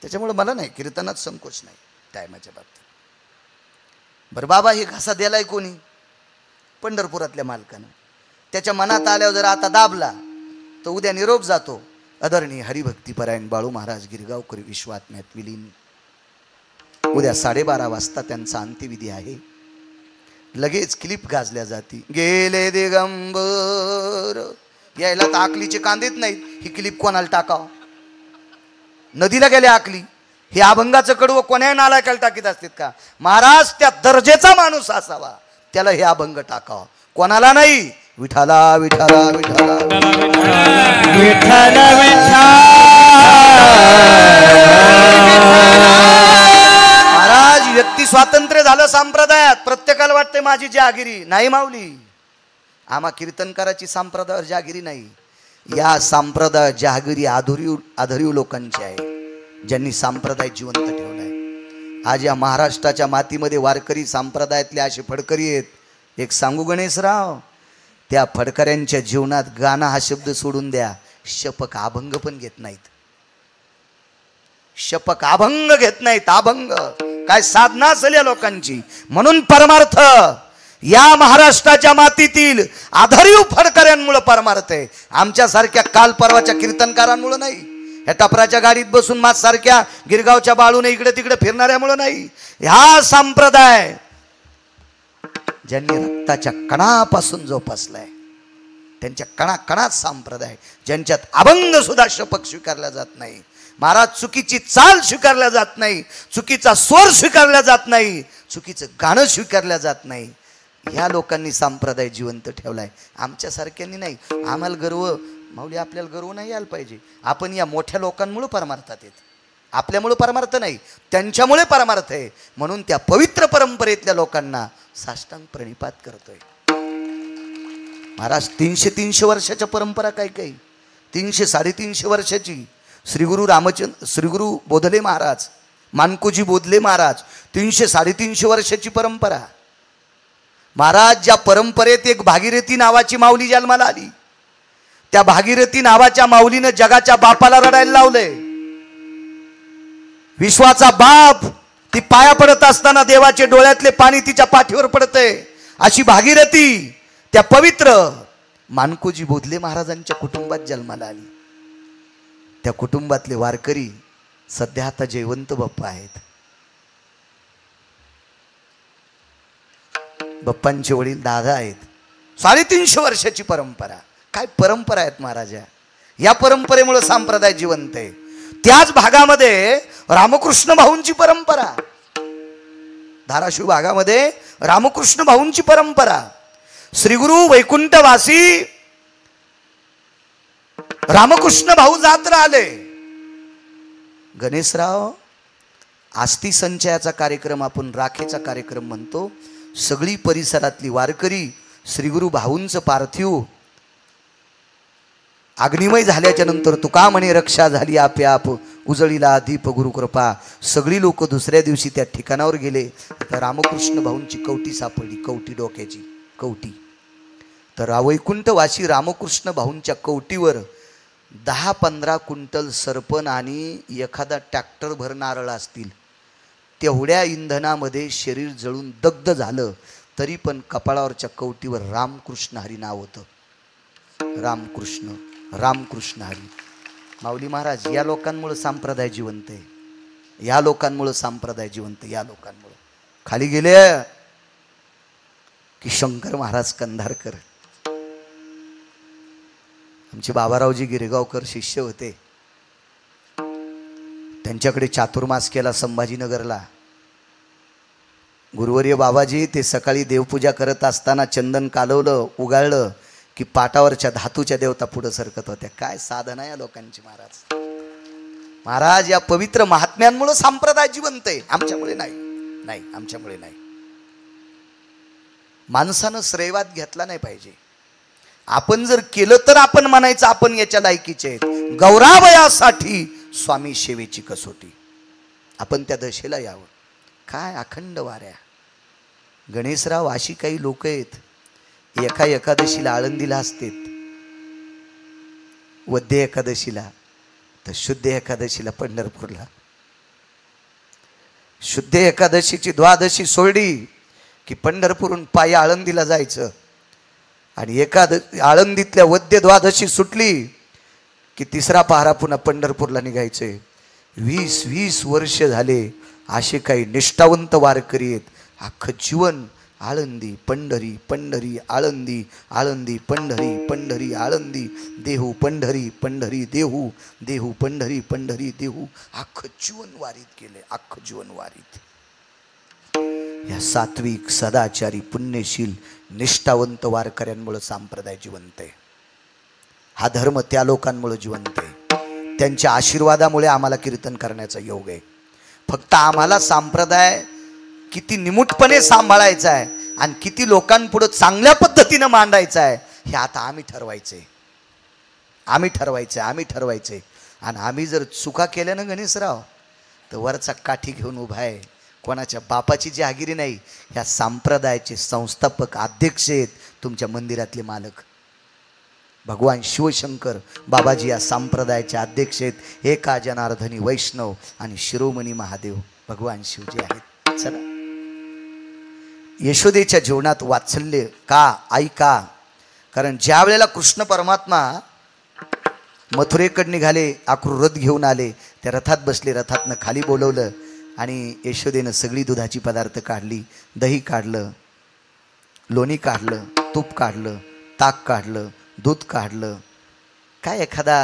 त्याच्यामुळे मला नाही कीर्तनात संकोच नाही टायमाच्या बाबतीत. बरं बाबा, हे घासा दिलाय कोणी? पंढरपुरातल्या मालकानं. त्याच्या मनात आल्यावर जर आता दाबला तर उद्या निरोप जातो, आदरणीय हरिभक्तीपरायण बाळू महाराज गिरगावकर विश्वात्म्यात विलीन. उद्या 12:30 वाजता त्यांचा अंत्यविधी आहे. लगेच क्लिप गाजल्या जाती, गेले दिगंबर. यायला तर आकलीचे कांदेत नाहीत, ही क्लिप कोणाला टाकाव? नदीला गेल्या आकली, हे अभंगाचं कडवं कोण्या नालायकाला टाकीत असतात का? महाराज त्या दर्जेचा माणूस असावा त्याला हे अभंग टाकावा, कोणाला नाही. विठाला विठाला विठाला विठ्ठल महाराज व्यक्ती स्वातंत्र्य झालं संप्रदायात. प्रत्येकाला वाटते माझी जहागिरी नाही माऊली. आम्हा कीर्तनकाराची संप्रदायावर जहागिरी नाही. या संप्रदाय जहागिरी आधुरीव लोकांची आहे, ज्यांनी संप्रदाय जिवंत ठेवलाय. आज या महाराष्ट्राच्या मातीमध्ये वारकरी संप्रदायातले असे फडकरी आहेत. एक सांगू गणेशराव, त्या फडकऱ्यांच्या जीवनात गाणं हा शब्द सोडून द्या, शपक अभंग पण घेत नाहीत. शपक अभंग घेत नाहीत. अभंग काय साधना असेल या लोकांची. म्हणून परमार्थ या महाराष्ट्राच्या मातीतील आधारीव फडकऱ्यांमुळे परमार्थ आहे. आमच्यासारख्या काल परवाच्या कीर्तनकारांमुळे नाही. ह्या टपराच्या गाडीत बसून माझ सारख्या गिरगावच्या बाळूने इकडे तिकडे फिरणाऱ्यामुळे नाही. ह्या संप्रदाय ज्यांनी रक्ताच्या कणापासून जोपासलाय, त्यांच्या कणाकणात संप्रदाय, ज्यांच्यात अभंग सुद्धा शपक स्वीकारला जात नाही. महाराज चुकीची चाल स्वीकारल्या जात नाही, चुकीचा स्वर स्वीकारला जात नाही, चुकीचं गाणं स्वीकारल्या जात नाही. ह्या लोकांनी संप्रदाय जिवंत ठेवलाय, आमच्यासारख्यांनी नाही. आम्हाला गर्व माऊली, आपल्याला गर्व नाही यायला पाहिजे. आपण या मोठ्या लोकांमुळे परमार्थात येत, आपल्यामुळे परमार्थ नाही, त्यांच्यामुळे परमार्थ आहे. म्हणून त्या पवित्र परंपरेतल्या लोकांना साष्टांग प्रणिपात करतोय. महाराज 300 वर्षाच्या परंपरा काय काही, 300-350 वर्षाची. श्रीगुरु बोधले महाराज, मानकोजी बोधले महाराज, 300-350 वर्षाची परंपरा. महाराज ज्या परंपरेत एक भागीरथी नावाची माऊली जन्माला आली, त्या भागीरथी नावाच्या माऊलीनं जगाच्या बापाला रडायला लावलंय. विश्वाचा बाप ती पाया पडत असताना देवाचे डोळ्यातले पाणी तिच्या पाठीवर पडतंय. अशी भागीरथी त्या पवित्र मानकोजी बोधले महाराजांच्या कुटुंबात जन्माला आली. त्या कुटुंबातले वारकरी सध्या आता जयवंत बाप्पा आहेत. बाप्पांचे वडील दादा आहेत. 350 वर्षाची परंपरा. काय परंपरा आहेत महाराजा. या परंपरेमुळे संप्रदाय जिवंत आहे. त्याच भागामध्ये रामकृष्ण भाऊंची परंपरा, धाराशिव भागामध्ये रामकृष्ण भाऊंची परंपरा. श्रीगुरु वैकुंठवासी रामकृष्ण भाऊ जात राहिले. गणेशराव, आस्ती संचयाचा कार्यक्रम आपण राखेचा कार्यक्रम म्हणतो. सगळी परिसरातली वारकरी श्रीगुरु भाऊंचं पार्थिव अग्निमय झाल्याच्या नंतर तुका म्हणे रक्षा झाली आपे आप, उजळीला दीप गुरुकृपा. सगळी लोक दुसऱ्या दिवशी त्या ठिकाणावर गेले. तर रामकृष्ण भाऊंची कवटी सापडली, कवटी डोक्याची कवटी. तर वैकुंठवासी रामकृष्ण भाऊंच्या कवटीवर 10-15 क्विंटल सरपण आणि एखादा ट्रॅक्टर भर नारळ असतील. तेवढ्या इंधनामध्ये शरीर जळून दग्ध झालं, तरी पण कपाळावरच्या कवटीवर रामकृष्ण हरी नाव होतं. रामकृष्ण रामकृष्ण हरी. माऊली महाराज, या लोकांमुळे संप्रदाय जिवंत आहे. या लोकांमुळे संप्रदाय जिवंत. या लोकांमुळे खाली गेले की शंकर महाराज कंधारकर, आमचे बाबारावजी गिरगावकर शिष्य होते. त्यांच्याकडे चातुर्मास केला संभाजीनगरला. गुरुवर्य बाबाजी ते सकाळी देवपूजा करत असताना चंदन कालवलं, उगाळलं की पाटावरच्या धातूच्या देवता पुढे सरकत होत्या. काय साधना या लोकांची महाराज. महाराज, या पवित्र महात्म्यांमुळे संप्रदाय जिवंत आहे, आमच्यामुळे नाही. नाही, आमच्यामुळे नाही. माणसानं श्रेयवाद घेतला नाही पाहिजे. आपण जर केलं तर आपण म्हणायचं आपण याच्या लायकीचे आहेत. गौरावयासाठी स्वामी सेवेची कसोटी. आपण त्या दशेला यावं. काय अखंड वाऱ्या. गणेशराव, अशी काही लोक आहेत, एका एकादशीला आळंदीला असतात, वद्य एकादशीला, तर शुद्ध एकादशीला पंढरपूरला. शुद्ध एकादशीची द्वादशी सोडली की पंढरपूरहून पायी आळंदीला जायचं. आणि आळंदीतल्या वद्य द्वादशी सुटली की तिसरा पहारा पुन्हा पंढरपूरला निघायचंय. 20-20 वर्ष झाले असे काही निष्ठावंत वारकरी आहेत. अख्खं जीवन आळंदी पंढरी, पंढरी आळंदी, आळंदी पंढरी, पंढरी आळंदी, देहू पंढरी, पंढरी देहू, देहू पंढरी, पंढरी देहू. अख्खं जीवन वारीत गेले, अख्खं जीवन वारीत. या सात्विक सदाचारी पुण्यशील निष्ठावंत वारकऱ्यांमुळे संप्रदाय जिवंत आहे. हा धर्म त्या लोकांमुळे जिवंत आहे. त्यांच्या आशीर्वादामुळे आम्हाला कीर्तन करण्याचा योग आहे. फक्त आम्हाला संप्रदाय किती निमूटपणे सांभाळायचा आहे आणि किती लोकांपुढे चांगल्या पद्धतीनं मांडायचा आहे हे आता आम्ही ठरवायचे. आम्ही ठरवायचे. आणि आम्ही जर चुका केल्या ना गणेशराव, तर वरचा काठी घेऊन उभा आहे. कोणाच्या बापाची जहागिरी नाही. ह्या संप्रदायाचे संस्थापक अध्यक्ष आहेत तुमच्या मंदिरातले मालक. भगवान शिवशंकर बाबाजी या संप्रदायाचे अध्यक्ष आहेत. एका जनार्दनी वैष्णव आणि शिरोमणी महादेव भगवान शिवजी आहेत. चला, यशोदेच्या जीवनात वात्सल्य का, आई का? कारण ज्या वेळेला कृष्ण परमात्मा मथुरेकडे निघाले, आकृर रथ घेऊन आले, त्या रथात बसले, रथातनं खाली बोलवलं आणि यशोदेनं सगळी दुधाची पदार्थ काढली. दही काढलं, लोणी काढलं, तूप काढलं, ताक काढलं, दूध काढलं. काय एखादा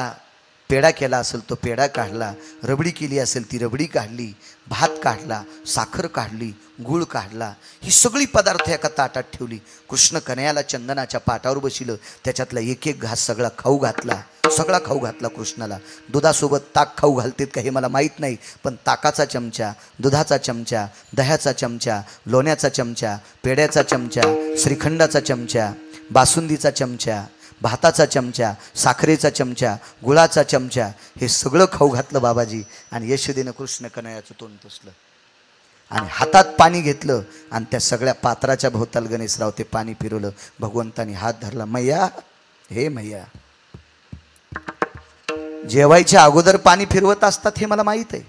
पेढा केला असेल तो पेढा काढला, रबडी केली असेल ती रबडी काढली, भात काढला, साखर काढली, गूळ काढला. ही सगळी पदार्थ एका ताटात ठेवली. कृष्ण कन्हैयाला चंदनाच्या पाटावर बसिलं, त्याच्यातला एक एक घास सगळा खाऊ घातला, सगळा खाऊ घातला कृष्णाला. दुधासोबत ताक खाऊ घालतेत का हे मला माहीत नाही, पण ताकाचा चमचा, दुधाचा चमचा, दह्याचा चमचा, लोण्याचा चमचा, पेढ्याचा चमचा, श्रीखंडाचा चमचा, बासुंदीचा चमचा, भाताचा चमचा, साखरेचा चमचा, गुळाचा चमचा, हे सगळं खाऊ घातलं बाबाजी. आणि यशोदेनं कृष्ण कन्हैयाचं तोंड पुसलं आणि हातात पाणी घेतलं आणि त्या सगळ्या पात्राच्या भोवताल गणेशराव ते पाणी फिरवलं. भगवंतानी हात धरला. मैया, हे मैया, जेवायच्या अगोदर पाणी फिरवत असतात हे मला माहित आहे,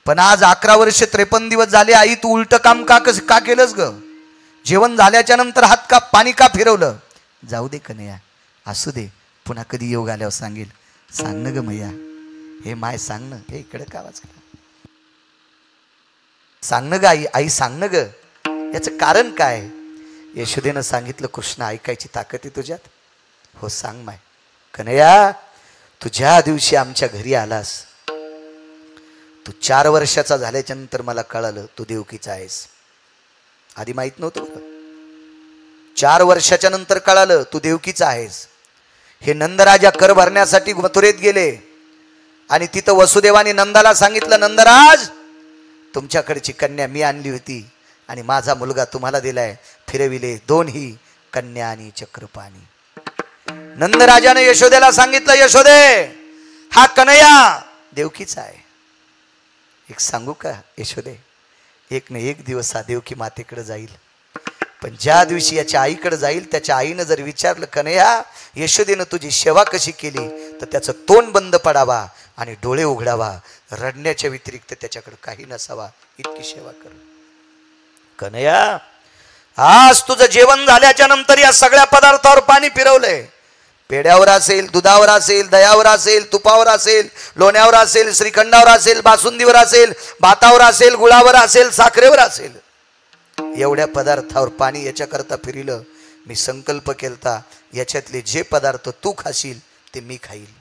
पण आज 11 वर्ष 53 दिवस झाले आई तू उलट काम का केलंस ग? जेवण झाल्याच्या नंतर हात का पाणी का फिरवलं? जाऊ दे कन्हैया, असू दे, पुन्हा कधी योग आल्यावर सांगेल. सांग न ग मैया, हे माय सांग न. हे इकडे का आवाज करा, सांग न ग आई, आई सांग न ग, याचं कारण काय? यशोदेनं सांगितलं, कृष्ण ऐकायची ताकद आहे तुझ्यात? हो सांग माय. कन्हैया, तू ज्या दिवशी आमच्या घरी आलास, तू 4 वर्षाचा झाल्याच्या नंतर मला कळालं तू देवकीचा आहेस. आधी माहित नव्हतं. 4 वर्षाच्या नंतर कळालं तू देवकीचा आहेस. हे नंदराजा कर भरण्यासाठी मथुरेत गेले आणि तिथं वसुदेवाने नंदाला सांगितलं, नंदराज, तुमच्याकडची कन्या मी आणली होती आणि माझा मुलगा तुम्हाला दिलाय. फिरविले दोन्ही कन्या आणि चक्रपाणी. नंदराजाने यशोदेला सांगितलं, यशोदे, हा कन्हैया देवकीचा आहे. एक सांगू का यशोदे, एक न एक दिवस हा देवकी मातेकडे जाईल. पण ज्या दिवशी याच्या आईकडे जाईल, त्याच्या आईनं जर विचारलं, कन्हैया, यशोदेनं तुझी सेवा कशी केली, तर त्याचं तोंड बंद पडावा आणि डोळे उघडावा. रडण्याच्या व्यतिरिक्त त्याच्याकडे काही नसावा, इतकी सेवा कर. कन्हैया, आज तुझं जेवण झाल्याच्या नंतर या सगळ्या पदार्थावर पाणी फिरवलंय. पेड्यावर असेल, दुधावर असेल, दह्यावर असेल, तुपावर असेल, लोण्यावर असेल, श्रीखंडावर असेल, बासुंदीवर असेल, भातावर असेल, गुळावर असेल, साखरेवर असेल, एवढ्या पदार्थावर पाणी याच्याकरता फिरलं. मी संकल्प केलता, याच्यातले जे पदार्थ तू खाशील ते मी खाईल.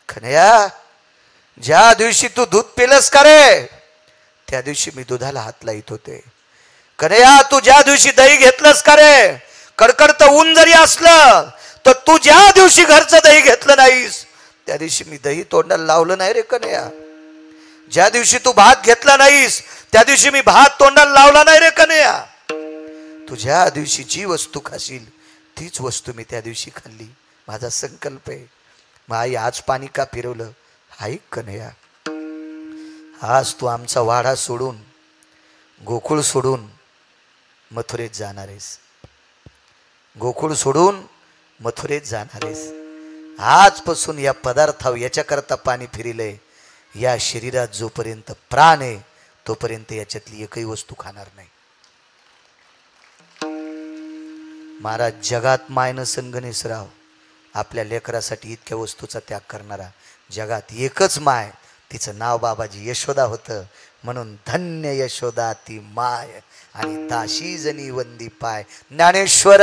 कन्हैया, ज्या दिवशी तू दूध पिलंस का रे, त्या दिवशी मी दुधाला हात लाईत होते. कन्हैया, तू ज्या दिवशी दही घेतलंस का रे, कडकडत ऊन जरी असलं तर तू ज्या दिवशी घरचं दही घेतलं नाहीस, त्या दिवशी मी दही तोंडाला लावलं नाही रे कन्हैया. ज्या दिवशी तू भात घेतला नाहीस, त्या दिवशी मी भात तोंडाला लावला नाही रे कन्हैया. तू ज्या दिवशी जी वस्तू खाशील तीच वस्तू मी त्या दिवशी खाल्ली. माझा संकल्प आहे. मग आई, आज पाणी का फिरवलं? ऐक कन्हैया, आज तू आमचा वाडा सोडून, गोकुळ सोडून मथुरेत जाणार आहेस. गोकुळ सोडून मथुरेत जाणार आहेस. आजपासून या पदार्थावर याच्याकरता पाणी फिरिलंय. या शरीरात जोपर्यंत प्राण आहे तोपर्यंत याच्यातली एकही वस्तू खाणार नाही. महाराज, जगात माय नसन गणेशराव, आपल्या लेकरासाठी इतक्या वस्तूचा त्याग करणारा जगात एकच माय, तिचं नाव बाबाजी यशोदा होतं. म्हणून धन्य यशोदा ती माय आणि दाशी जनी वंदी पाय. ज्ञानेश्वर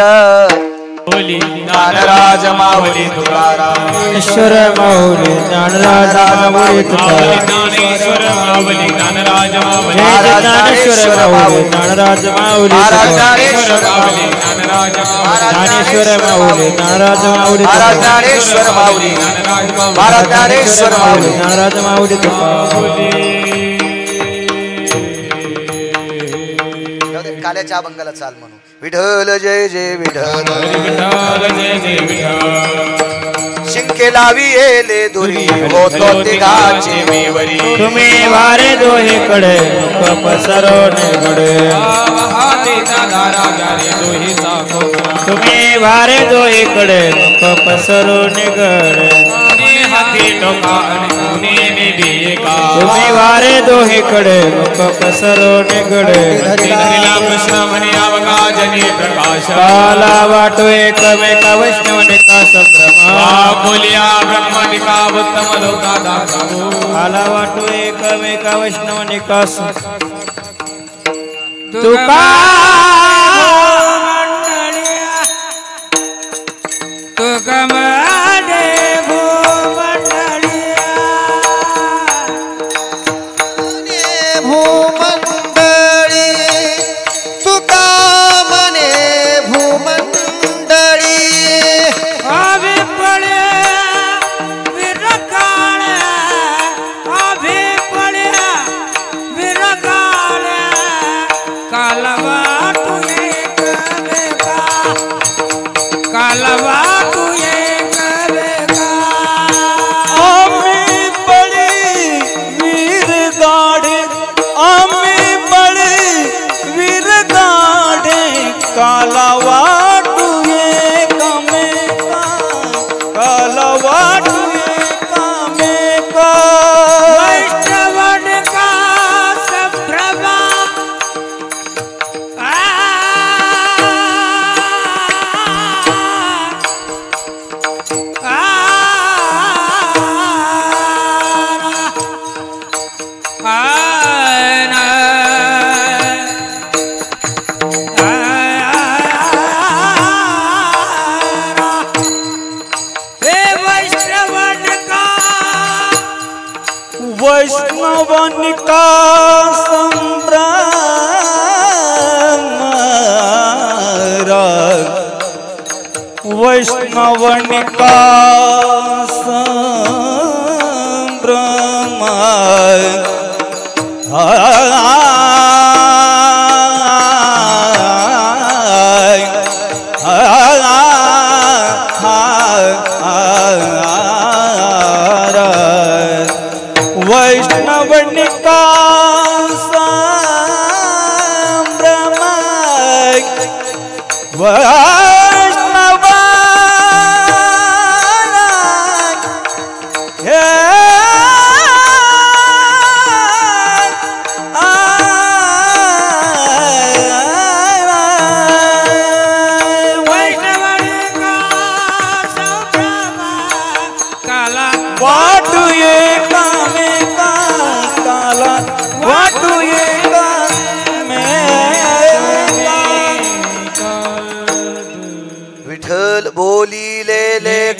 माऊली ज्ञानराज माऊली तुकाराम. ईश्वर माऊली ज्ञानराज माऊली तुकाराम. ज्ञानेश्वर माऊली ज्ञानराज माऊली. ज्ञानेश्वर माऊली ज्ञानराज माऊली तुकाराम. ज्ञानेश्वर माऊली ज्ञानराज माऊली. ज्ञानेश्वर माऊली ज्ञानराज माऊली तुकाराम. ज्ञानेश्वर माऊली महाराज ज्ञानेश्वर माऊली ज्ञानराज माऊली तुकाराम. काल्याच्या अभंगाला चाल म्हणू. विठ्ठल जय जय विठ्ठल विठ्ठल जय जय विठ्ठल. शिंके लावी येले दुरी होतो तिघाचे मेवरी. तुम्ही वारे दोहीकडे मुख पसरवणे घडे. हातीचा धारा गारे दोहीचा कोपरा. तुम्ही वारे दोहीकडे मुख पसरवणे घडे. हाती टोका आणि कुणी निधी का. तुम्ही वारे दोहीकडे मुख पसरवणे घडे. धरिला कृष्ण म्हणे अवकाजनी प्रकाश. काला वाटो एकमेका वैष्णवनिका संभ्रमा. बोलिया ब्रह्मनिका उत्तम लोका दाखवू. काला वाटो एकमेका वैष्णवनिका तुका तुका वैष्णवनिका संभ्रम. वैष्णवनिका संभ्रम. वैष्णवनिका संभ्रम. वैष्णव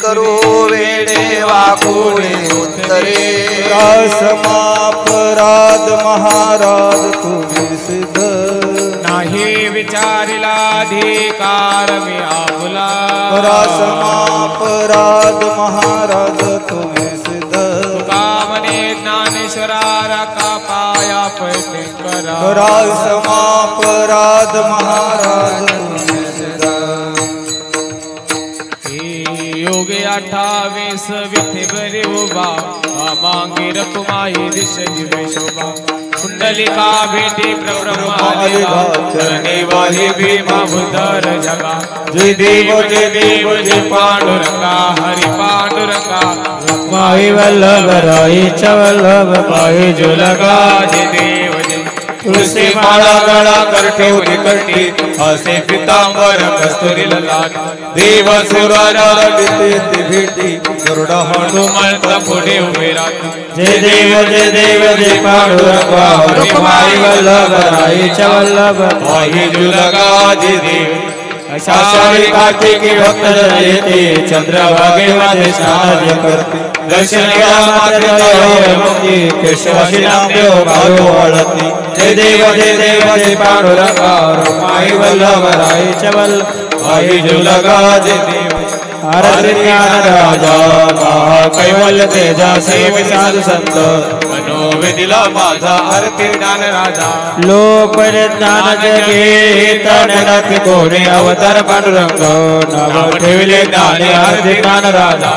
करू वेडे वाकुळे उत्तरे. समापराध महाराज तुम्ही सिद्ध. नाही विचारिला अधिकार मी आपुला. समापराध महाराज तुम्ही सिद्ध. तुका म्हणे ज्ञानेश्वरा का पाया पैसे करा. समापराध महाराज तुम्ही सिद्ध. योगे 28 विथे बरे उभा. मांगी रकुमाई दिश जीवे शोभा. कुंडलिका भेटी प्रब्रह्माने वाही भीमा भूधर जगा. जय देव जय देव जय पांडुरंगा हरि पांडुरंगा. माई वल्लभ राई च वल्लभ पाहि जो लगा. जय देव जय तुळशी माळा गळा कर ठेवली कंठी असे पितांबर कस्तुरी ललाट देव सुराला ती भेटी गरुडा हनुमंत पुढे उभे राहते जय देव जय पांडुरंगा रुक्माई वल्लभ राईच्या वल्लभ आई जुलगा जय देव आषाढी कार्तिकी भक्त येते चंद्रभागेमध्ये स्नान करते दर्शन घ्या माते केशवाशी नामदेव भाऊ वळती जय देव जय पांडुरंगा रुक्माई वल्लभ राईच्या वल्लभ आई जुलगा जय देव आरती ज्ञान राजा कैवल्य तेजा सेवे साधू संत मनोविधीला माझा आरती ज्ञान राजा लोक ज्ञान जगे तननाथ कोणे अवतार पांडुरंग नाव ठेवले ज्ञाने आरती ज्ञान राजा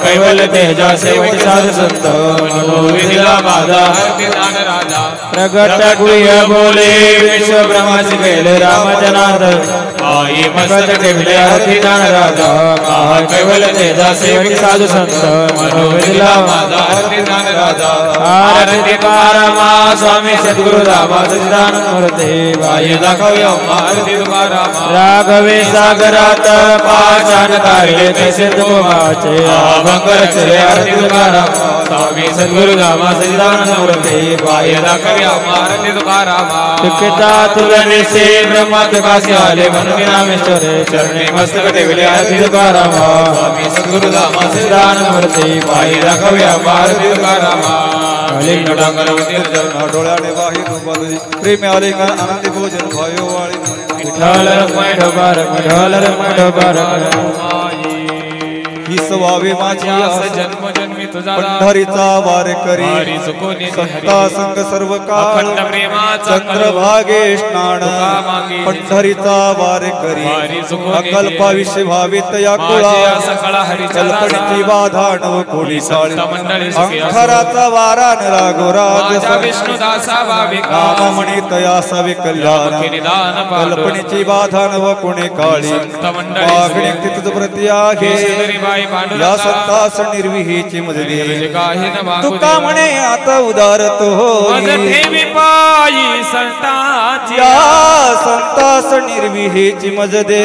कैवल्य तेजा सेवे साधू संत मनोविधीला माझा आरती ज्ञान राजा प्रगट गुह्य बोले विश्व ब्रह्माची केले राम जनार्दन आई मस्त ठेवले आरती ज्ञान राजा कैवल्य तेजा सेवक साधू संत मनोविधीला माझा आरती ज्ञान राजा आरती पारमा स्वामी सद्गुरु रामा सच्चिदानंद मूर्ती आई दाखव्या आरती तुकाराम राघवे सागरात पाषाण काढले तसे तुमाचे अभंग रचले आरती तुकाराम स्वामी सद्गुरु रामा सच्चिदानंद मूर्ती आई दाखव्या आरती तुकाराम तुकिता तुलनेसे ब्रह्मा तुकाशी आले म्हणून नामेश्वरे चरणी मस्तक ठेवले आरती तुकाराम स्वामी सद्गुरु रामा सच्चिदानंद मूर्ती आई दाखव्या आरती तुकाराम डोळ्याने वाही प्रेम आलिंगन आनंदी भोजन भयो वाळी विठ्ठल रखमाई ढोबार ही सवावे माझी आस जन्म जन्मी तुझा पंढरीचा वार करी संता संग सर्व काळ चंद्रभागे स्नान पंढरीचा वार करी अकल्पाविषय भावित या कुळा कल्पनेची बाधा नव कोणी साळी अंखराचा वारा राघोराज विष्णुदासा नाममणी तया सवे कल्याण कल्पनेची बाधा नव कोणी काळी मागणी तिथं प्रती आहे या संतास निर्विहीची मजली तुका म्हणे आता उदारत हो पायी संताची या संतास निर्विहीची मजदे